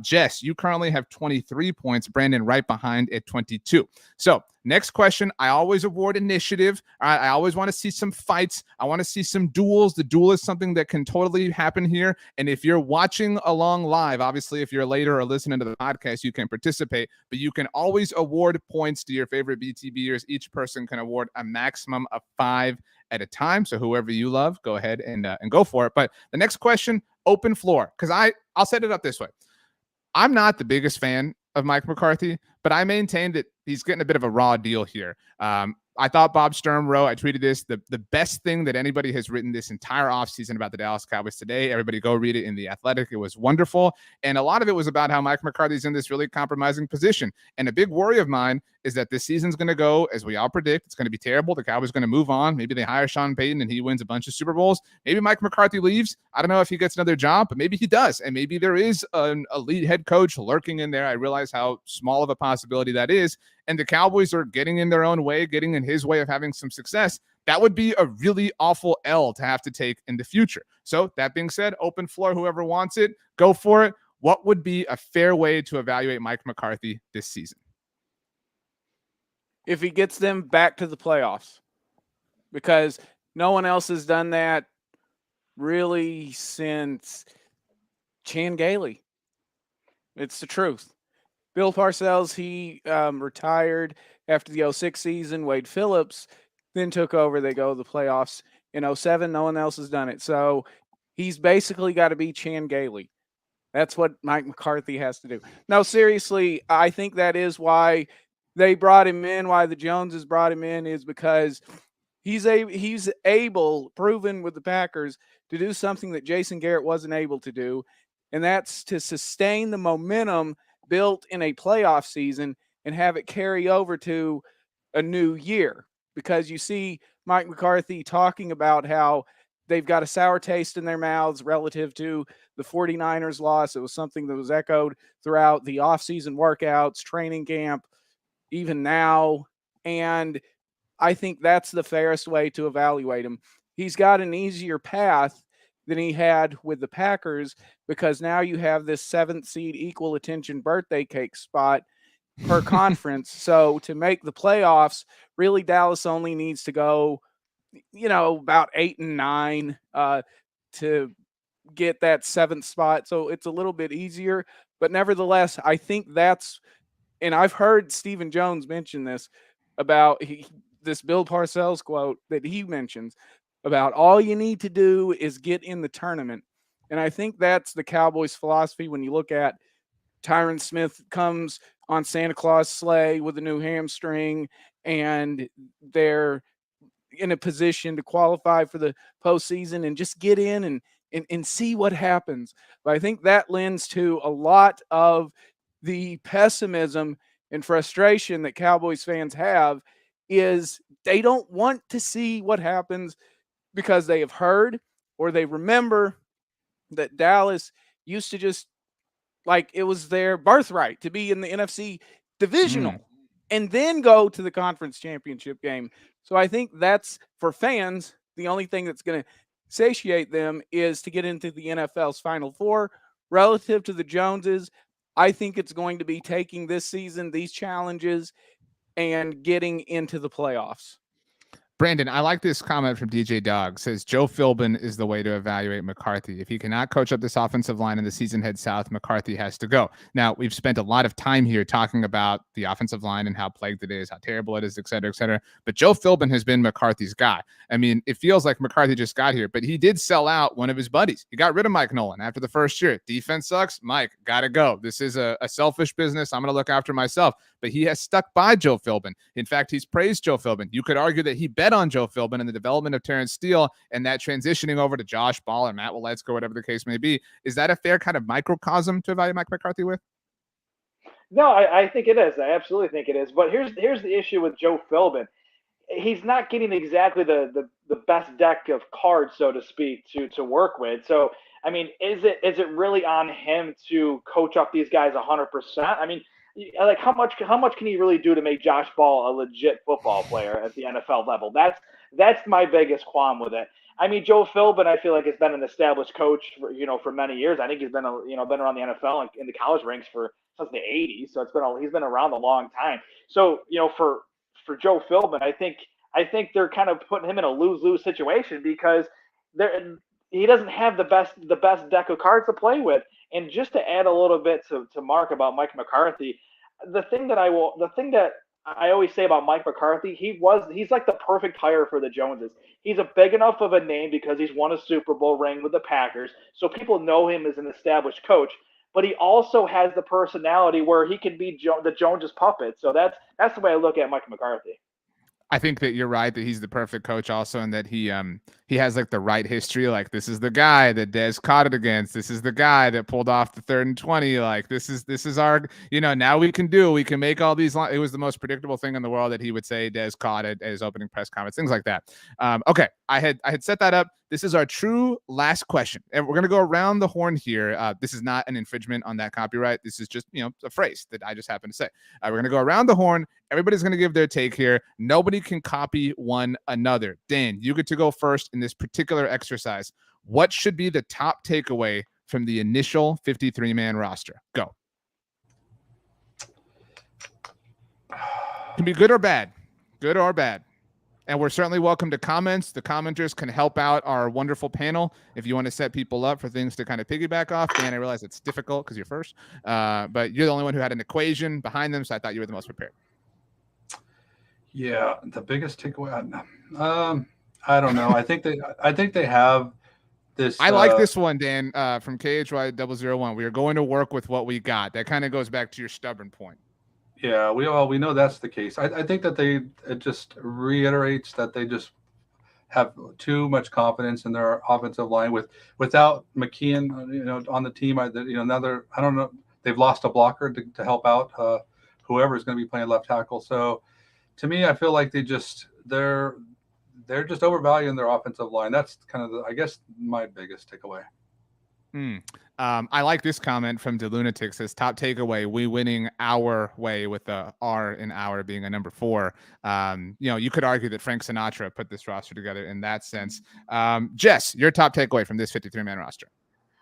Jess, you currently have 23 points. Brandon right behind at 22. So next question. I always award initiative. I always want to see some fights. I want to see some duels. The duel is something that can totally happen here. And if you're watching along live, obviously, if you're later or listening to the podcast, you can participate, but you can always award points to your favorite BTBers. Each person can award a maximum of 5 at a time. So whoever you love, go ahead and go for it. But the next question, open floor, because I'll set it up this way. I'm not the biggest fan of Mike McCarthy, but I maintain that he's getting a bit of a raw deal here. I thought Bob Sturm wrote, I tweeted this, the best thing that anybody has written this entire offseason about the Dallas Cowboys today. Everybody go read it in The Athletic. It was wonderful. And a lot of it was about how Mike McCarthy's in this really compromising position. And a big worry of mine is that this season's going to go, as we all predict, it's going to be terrible. The Cowboys are going to move on. Maybe they hire Sean Payton and he wins a bunch of Super Bowls. Maybe Mike McCarthy leaves. I don't know if he gets another job, but maybe he does. And maybe there is an elite head coach lurking in there. I realize how small of a possibility that is. And the Cowboys are getting in their own way, getting in his way of having some success. That would be a really awful L to have to take in the future. So that being said, open floor, whoever wants it, go for it. What would be a fair way to evaluate Mike McCarthy this season? If he gets them back to the playoffs, because no one else has done that really since Chan Gailey. It's the truth. Bill Parcells, he retired after the 06 season. Wade Phillips then took over. They go to the playoffs in 07. No one else has done it. So he's basically got to be Chan Gailey. That's what Mike McCarthy has to do. No, seriously, I think that is why they brought him in, why the Joneses brought him in, is because He's able, proven with the Packers, to do something that Jason Garrett wasn't able to do, and that's to sustain the momentum built in a playoff season and have it carry over to a new year. Because you see Mike McCarthy talking about how they've got a sour taste in their mouths relative to the 49ers loss. It was something that was echoed throughout the offseason workouts, training camp, even now. And I think that's the fairest way to evaluate him. He's got an easier path than he had with the Packers because now you have this 7th seed equal attention birthday cake spot per conference. So to make the playoffs, really Dallas only needs to go, about 8 and 9 to get that 7th spot. So it's a little bit easier, but nevertheless, I think that's, and I've heard Stephen Jones mention this about this Bill Parcells quote that he mentions about all you need to do is get in the tournament. And I think that's the Cowboys' philosophy when you look at Tyron Smith comes on Santa Claus sleigh with a new hamstring, and they're in a position to qualify for the postseason and just get in and see what happens. But I think that lends to a lot of the pessimism and frustration that Cowboys fans have is they don't want to see what happens because they have heard or they remember that Dallas used to just like it was their birthright to be in the NFC divisional and then go to the conference championship game. So I think that's for fans. The only thing that's going to satiate them is to get into the NFL's Final Four. Relative to the Joneses, I think it's going to be taking this season, these challenges, and getting into the playoffs. Brandon, I like this comment from DJ Dog. Says Joe Philbin is the way to evaluate McCarthy. If he cannot coach up this offensive line and the season heads south, McCarthy has to go. Now, we've spent a lot of time here talking about the offensive line and how plagued it is, how terrible it is, et cetera, et cetera. But Joe Philbin has been McCarthy's guy. I mean, it feels like McCarthy just got here, but he did sell out one of his buddies. He got rid of Mike Nolan after the first year. Defense sucks. Mike, got to go. This is a selfish business. I'm going to look after myself. But he has stuck by Joe Philbin. In fact, he's praised Joe Philbin. You could argue that he bet on Joe Philbin and the development of Terrence Steele and that transitioning over to Josh Ball or Matt Waletzko, whatever the case may be. Is that a fair kind of microcosm to evaluate Mike McCarthy with? No, I think it is. I absolutely think it is. But here's the issue with Joe Philbin. He's not getting exactly the best deck of cards, so to speak, to work with. So, I mean, is it really on him to coach up these guys 100%? I mean, like how much can he really do to make Josh Ball a legit football player at the NFL level? That's my biggest qualm with it. I mean, Joe Philbin, I feel like has been an established coach for many years. I think he's been been around the NFL and in the college ranks since the 80s. So he's been around a long time. So for Joe Philbin, I think they're kind of putting him in a lose-lose situation because he doesn't have the best deck of cards to play with. And just to add a little bit to Mark about Mike McCarthy, the thing that I always say about Mike McCarthy, he's like the perfect hire for the Joneses. He's a big enough of a name because he's won a Super Bowl ring with the Packers, so people know him as an established coach. But he also has the personality where he can be the Joneses puppet. So that's the way I look at Mike McCarthy. I think that you're right that he's the perfect coach also, and that he has like the right history. Like, this is the guy that Dez caught it against. This is the guy that pulled off the 3rd and 20. Like, this is our, now we can make all these. It was the most predictable thing in the world that he would say Dez caught it at his opening press conference, things like that. Okay. I had set that up. This is our true last question, and we're going to go around the horn here. This is not an infringement on that copyright. This is just, a phrase that I just happened to say. We're going to go around the horn. Everybody's going to give their take here. Nobody can copy one another. Dan, you get to go first in this particular exercise. What should be the top takeaway from the initial 53-man roster? Go. Can be good or bad. Good or bad. And we're certainly welcome to comments. The commenters can help out our wonderful panel if you want to set people up for things to kind of piggyback off. Dan, I realize it's difficult because you're first, but you're the only one who had an equation behind them, so I thought you were the most prepared. Yeah, the biggest takeaway. I don't know. I think they have this. I like this one, Dan, from KHY001. We are going to work with what we got. That kind of goes back to your stubborn point. Yeah, we know that's the case. I think that it just reiterates that they just have too much confidence in their offensive line without McKeon, on the team. I don't know. They've lost a blocker to help out whoever is going to be playing left tackle. So to me, I feel like they're just overvaluing their offensive line. That's kind of I guess my biggest takeaway. I like this comment from the Lunatic. Says top takeaway: we winning our way, with the R in our being a number 4. You could argue that Frank Sinatra put this roster together in that sense. Jess, your top takeaway from this 53-man roster?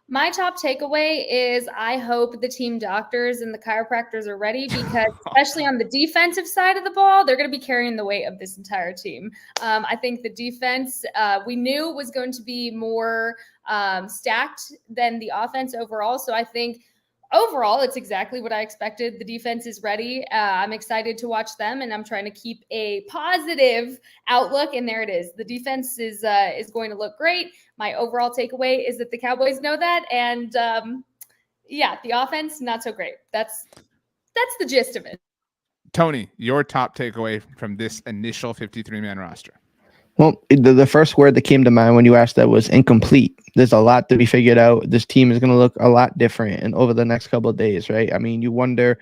My top takeaway is I hope the team doctors and the chiropractors are ready, because especially on the defensive side of the ball, they're going to be carrying the weight of this entire team. I think the defense we knew was going to be more stacked than the offense overall. So I think overall, it's exactly what I expected. The defense is ready. I'm excited to watch them, and I'm trying to keep a positive outlook. And there it is. The defense is going to look great. My overall takeaway is that the Cowboys know that, and the offense not so great. That's the gist of it. Tony, your top takeaway from this initial 53-man roster? Well, the first word that came to mind when you asked that was incomplete. There's a lot to be figured out. This team is going to look a lot different and over the next couple of days, right? I mean, you wonder,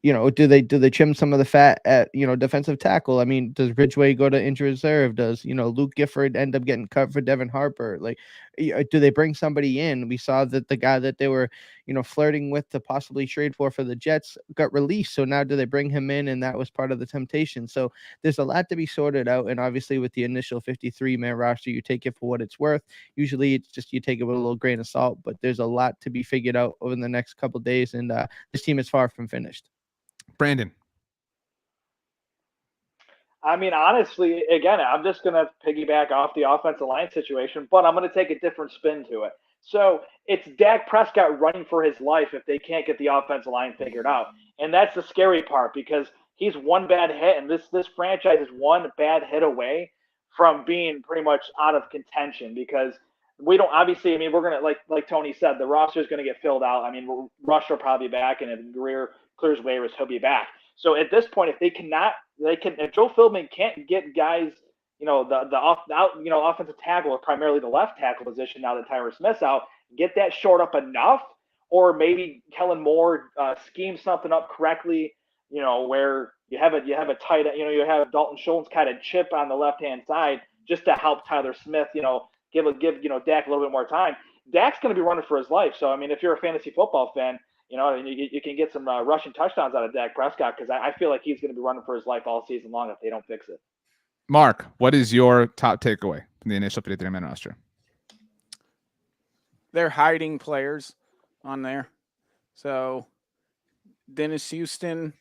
do they trim some of the fat at, defensive tackle? I mean, does Ridgeway go to injured reserve? Does, Luke Gifford end up getting cut for Devin Harper? Like, do they bring somebody in? We saw that the guy that they were, flirting with to possibly trade for the Jets got released. So now do they bring him in? And that was part of the temptation. So there's a lot to be sorted out. And obviously with the initial 53-man roster, you take it for what it's worth. Usually it's just, you take it with a little grain of salt, but there's a lot to be figured out over the next couple of days. And this team is far from finished. Brandon. I mean, honestly, again, I'm just going to piggyback off the offensive line situation, but I'm going to take a different spin to it. So it's Dak Prescott running for his life if they can't get the offensive line figured out. And that's the scary part, because he's one bad hit, and this franchise is one bad hit away from being pretty much out of contention, because we don't, obviously, I mean, we're going to, like Tony said, the roster is going to get filled out. I mean, Rush will probably be back, and if Greer clears waivers, he'll be back. So at this point, if Joe Philbin can't get guys, offensive tackle, or primarily the left tackle position now that Tyron Smith's out, get that short up enough, or maybe Kellen Moore schemes something up correctly, where you have a tight, you have Dalton Schultz kind of chip on the left-hand side just to help Tyler Smith, give Dak a little bit more time. Dak's going to be running for his life. So, I mean, if you're a fantasy football fan, you can get some rushing touchdowns out of Dak Prescott, because I feel like he's going to be running for his life all season long if they don't fix it. Mark, what is your top takeaway from the initial 53-man roster? They're hiding players on there. So Dennis Houston,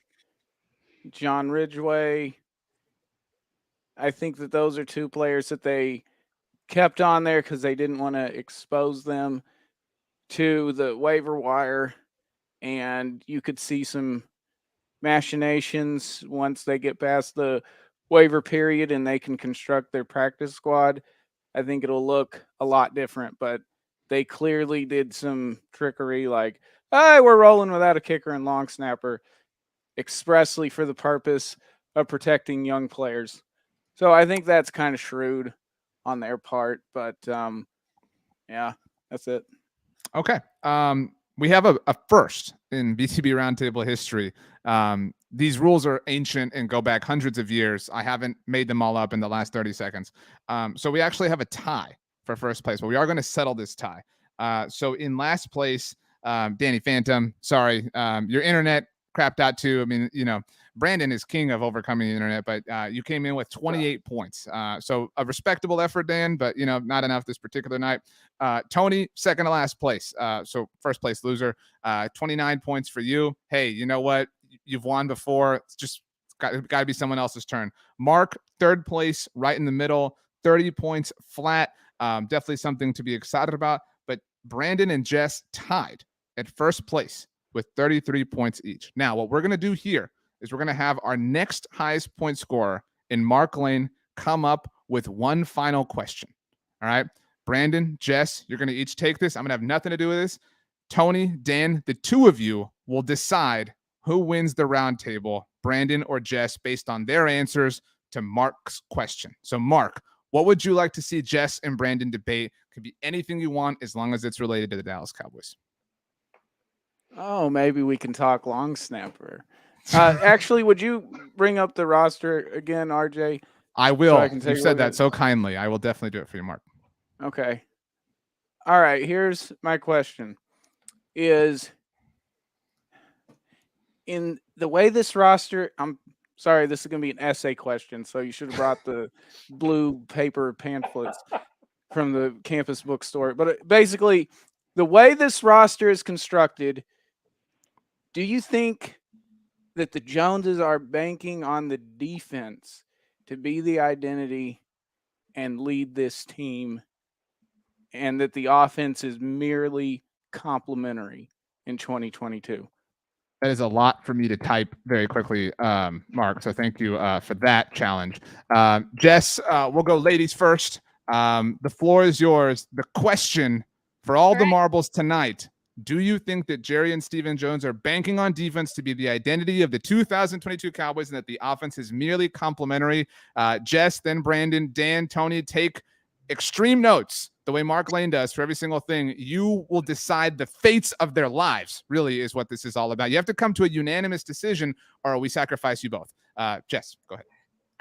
John Ridgeway, I think that those are two players that they kept on there because they didn't want to expose them to the waiver wire. And you could see some machinations once they get past the waiver period and they can construct their practice squad. I think it'll look a lot different, but they clearly did some trickery, like, hey, we're rolling without a kicker and long snapper, expressly for the purpose of protecting young players. So I think that's kind of shrewd on their part, but yeah, that's it. Okay. We have a first in BTB Roundtable history. These rules are ancient and go back hundreds of years. I haven't made them all up in the last 30 seconds. So we actually have a tie for first place, but we are going to settle this tie. So in last place, Danny Phantom, sorry, your internet crapped out too. I mean, Brandon is king of overcoming the internet, but you came in with 28 points. So a respectable effort, Dan, but not enough this particular night. Tony, second to last place. So first place loser, 29 points for you. Hey, you know what? You've won before. It's just got to be someone else's turn. Mark, third place, right in the middle, 30 points flat. Definitely something to be excited about. But Brandon and Jess tied at first place with 33 points each. Now, what we're going to do here is we're going to have our next highest point scorer in Mark Lane come up with one final question. All right, Brandon, Jess, you're going to each take this. I'm going to have nothing to do with this. Tony, Dan, the two of you will decide who wins the round table, Brandon or Jess, based on their answers to Mark's question. So, Mark, What would you like to see Jess and Brandon debate? Could be anything you want as long as it's related to the Dallas Cowboys. Oh, maybe we can talk long snapper. Actually, would you bring up the roster again, RJ? I will. I can take You a said look that at so kindly. I will definitely do it for you, Mark. Okay. All right. Here's my question: is in the way this roster? I'm sorry, this is going to be an essay question, so you should have brought the blue paper pamphlets from the campus bookstore. But basically, the way this roster is constructed, do you think that the Joneses are banking on the defense to be the identity and lead this team, and that the offense is merely complementary in 2022? That is a lot for me to type very quickly, Mark. So thank you for that challenge. Jess, we'll go ladies first. The floor is yours. The question for all the marbles tonight: do you think that Jerry and Stephen Jones are banking on defense to be the identity of the 2022 Cowboys and that the offense is merely complementary? Jess, then Brandon, Dan, Tony, take extreme notes the way Mark Lane does for every single thing. You will decide the fates of their lives, really, is what this is all about. You have to come to a unanimous decision or we sacrifice you both. Jess, go ahead.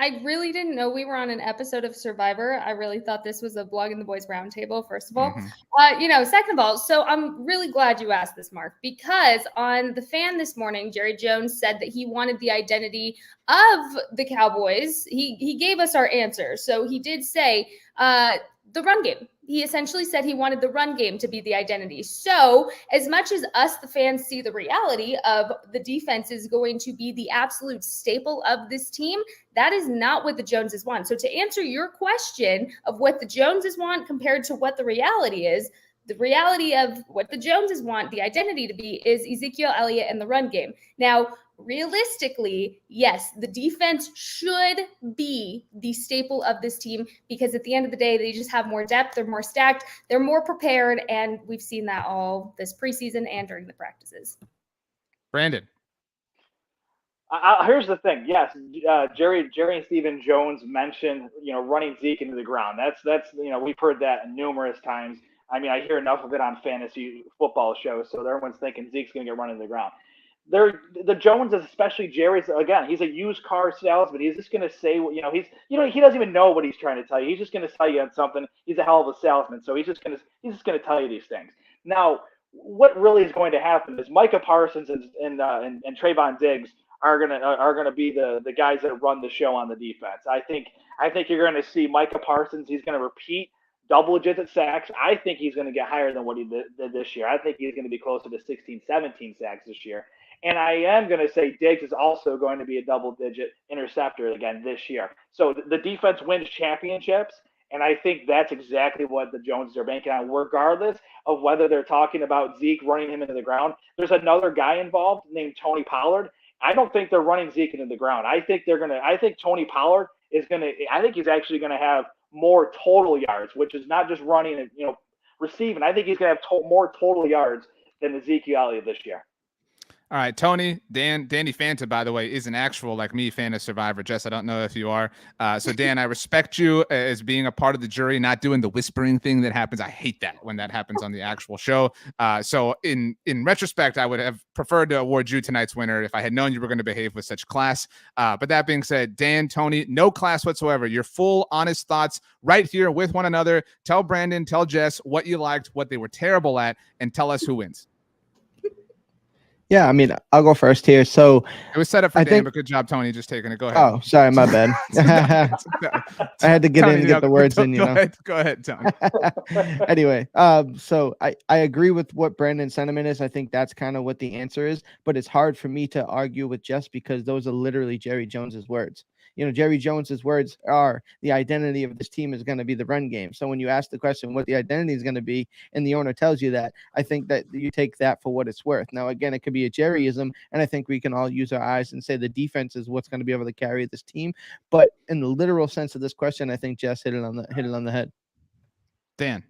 I really didn't know we were on an episode of Survivor. I really thought this was a Blogging the Boys Roundtable, first of all. Second of all, so I'm really glad you asked this, Mark, because on The Fan this morning, Jerry Jones said that he wanted the identity of the Cowboys. He gave us our answer. So he did say the run game. He essentially said he wanted the run game to be the identity. So as much as us, the fans, see the reality of the defense is going to be the absolute staple of this team, that is not what the Joneses want. So to answer your question of what the Joneses want compared to what the reality is, the reality of what the Joneses want the identity to be is Ezekiel Elliott and the run game. Now, realistically, yes, the defense should be the staple of this team because at the end of the day, they just have more depth, they're more stacked, they're more prepared, and we've seen that all this preseason and during the practices. Brandon. Here's the thing. Yes, Jerry and Stephen Jones mentioned, running Zeke into the ground. That's we've heard that numerous times. I mean, I hear enough of it on fantasy football shows, so everyone's thinking Zeke's going to get run into the ground. The Joneses, especially Jerry's, again, he's a used car salesman. He's just going to say, he doesn't even know what he's trying to tell you. He's just going to tell you on something. He's a hell of a salesman, so he's just going to tell you these things. Now, what really is going to happen is Micah Parsons and Trayvon Diggs are gonna be the guys that run the show on the defense. I think you're going to see Micah Parsons. He's going to repeat double-digit sacks. I think he's going to get higher than what he did this year. I think he's going to be closer to 16, 17 sacks this year. And I am going to say Diggs is also going to be a double-digit interceptor again this year. So the defense wins championships, and I think that's exactly what the Joneses are banking on, regardless of whether they're talking about Zeke running him into the ground. There's another guy involved named Tony Pollard. I don't think they're running Zeke into the ground. I think Tony Pollard is going to – I think he's actually going to have more total yards, which is not just running and, receiving. I think he's going to have more total yards than Ezekiel Elliott this year. All right, Tony, Danny Fanta, by the way, is an actual, like me, fan of Survivor. Jess, I don't know if you are. So, Dan, I respect you as being a part of the jury, not doing the whispering thing that happens. I hate that when that happens on the actual show. So, in retrospect, I would have preferred to award you tonight's winner if I had known you were going to behave with such class. But that being said, Dan, Tony, no class whatsoever. Your full, honest thoughts right here with one another. Tell Brandon, tell Jess what you liked, what they were terrible at, and tell us who wins. Yeah, I mean, I'll go first here. So it was set up for Dan, but good job, Tony, just taking it. Go ahead. Oh, sorry, my bad. I had to get Tony, in and get the words in, Go ahead, Tony. Anyway, so I agree with what Brandon's sentiment is. I think that's kind of what the answer is, but it's hard for me to argue with Jess because those are literally Jerry Jones's words. Jerry Jones's words are the identity of this team is going to be the run game. So when you ask the question what the identity is going to be and the owner tells you that, I think that you take that for what it's worth. Now, again, it could be a Jerryism, and I think we can all use our eyes and say the defense is what's going to be able to carry this team. But in the literal sense of this question, I think Jess hit it on the head. Dan.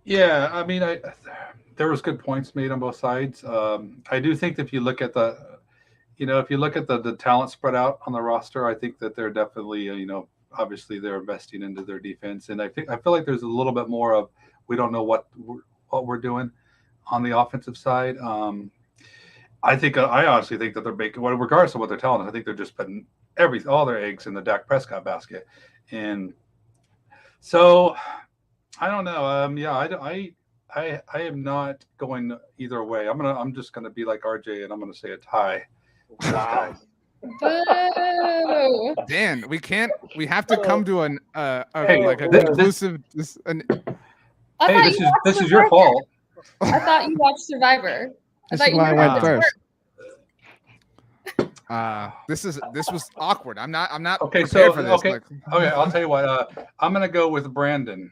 Yeah, I mean, there was good points made on both sides. I do think that if you look at the talent spread out on the roster, I think that they're definitely, obviously they're investing into their defense, and I feel like there's a little bit more of we don't know what we're doing on the offensive side. I honestly think that they're making, well, regardless of what they're telling us, I think they're just putting all their eggs in the Dak Prescott basket, and so I don't know. I am not going either way. I'm just gonna be like RJ, and I'm gonna say a tie. Wow. Boo. Dan, we have to come to an Hey, like a this- conclusive. I Hey, thought this is your fault. I thought you watched Survivor. This is why I went first. This was awkward. I'm not Okay, prepared so for this. okay, Like, okay. I'll tell you what. I'm gonna go with Brandon.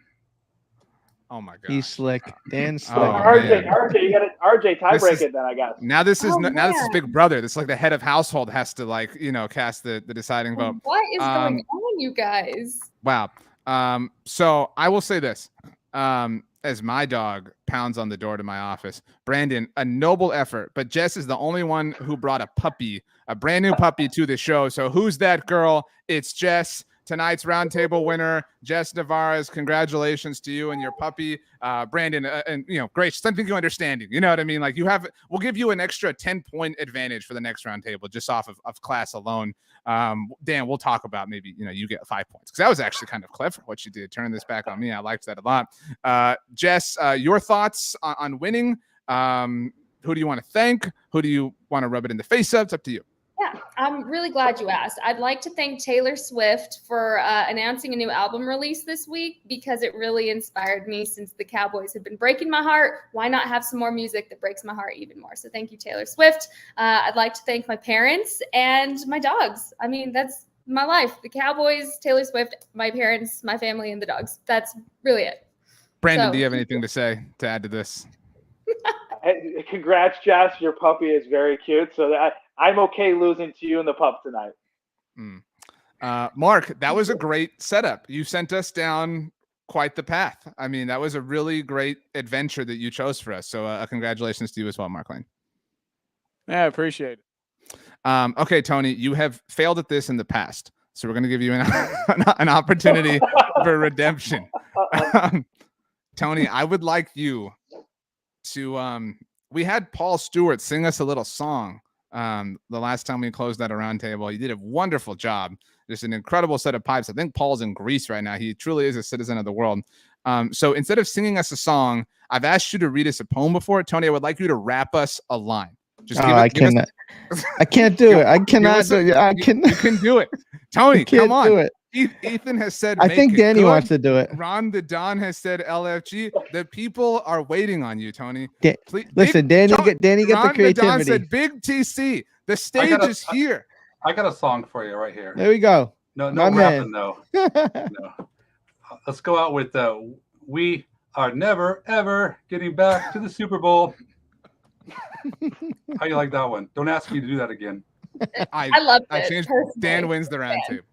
oh my god. He's slick. Dan's slick. Oh, RJ, man. RJ, you got to RJ This tiebreak is- it then, I guess. Now this is Oh, now this is man. Big Brother. This is like the head of household has to cast the deciding vote. What is going Um, on, you guys? Wow. So I will say this. As my dog pounds on the door to my office, Brandon, a noble effort, but Jess is the only one who brought a brand new puppy to the show. So who's that girl? It's Jess. Tonight's roundtable winner, Jess Nevarez. Congratulations to you and your puppy, Brandon. And great. Thank you understanding. You know what I mean? Like we'll give you an extra 10-point advantage for the next roundtable just off of class alone. Dan, we'll talk about maybe you get 5 points because that was actually kind of clever what you did, turning this back on me. I liked that a lot. Jess, your thoughts on winning? Who do you want to thank? Who do you want to rub it in the face of? It's up to you. Yeah, I'm really glad you asked. I'd like to thank Taylor Swift for announcing a new album release this week because it really inspired me since the Cowboys have been breaking my heart. Why not have some more music that breaks my heart even more? So thank you, Taylor Swift. I'd like to thank my parents and my dogs. I mean, that's my life. The Cowboys, Taylor Swift, my parents, my family, and the dogs. That's really it. Brandon, So- do you have anything to say to add to this? Hey, congrats, Jess. Your puppy is very cute. So I'm okay losing to you and the pup tonight. Mark, that was a great setup. You sent us down quite the path. I mean, that was a really great adventure that you chose for us. So congratulations to you as well, Mark Lane. Yeah, I appreciate it. Okay, Tony, you have failed at this in the past. So we're going to give you an opportunity for redemption. Tony, I would like you to we had Paul Stewart sing us a little song the last time we closed out a roundtable. He did a wonderful job. Just an incredible set of pipes. I think Paul's in Greece right now. He truly is a citizen of the world. So instead of singing us a song, I've asked you to read us a poem before. Tony, I would like you to rap us a line. Just I cannot. I can't do it. I cannot do it. I can. You can do it. Tony, come on. Do it. Ethan has said I make think it Danny good. wants to do it. Ron the Don has said LFG. The people are waiting on you, Tony. Please, Listen, Danny, get the Ron creativity. the Don said big TC. The stage is here. I got a song for you right here. There we go. No My rapping man. though. No. Let's go out with we are never ever getting back to the Super Bowl. How you like that one? Don't ask me to do that again. I love I it. changed. personally. Dan wins the round table.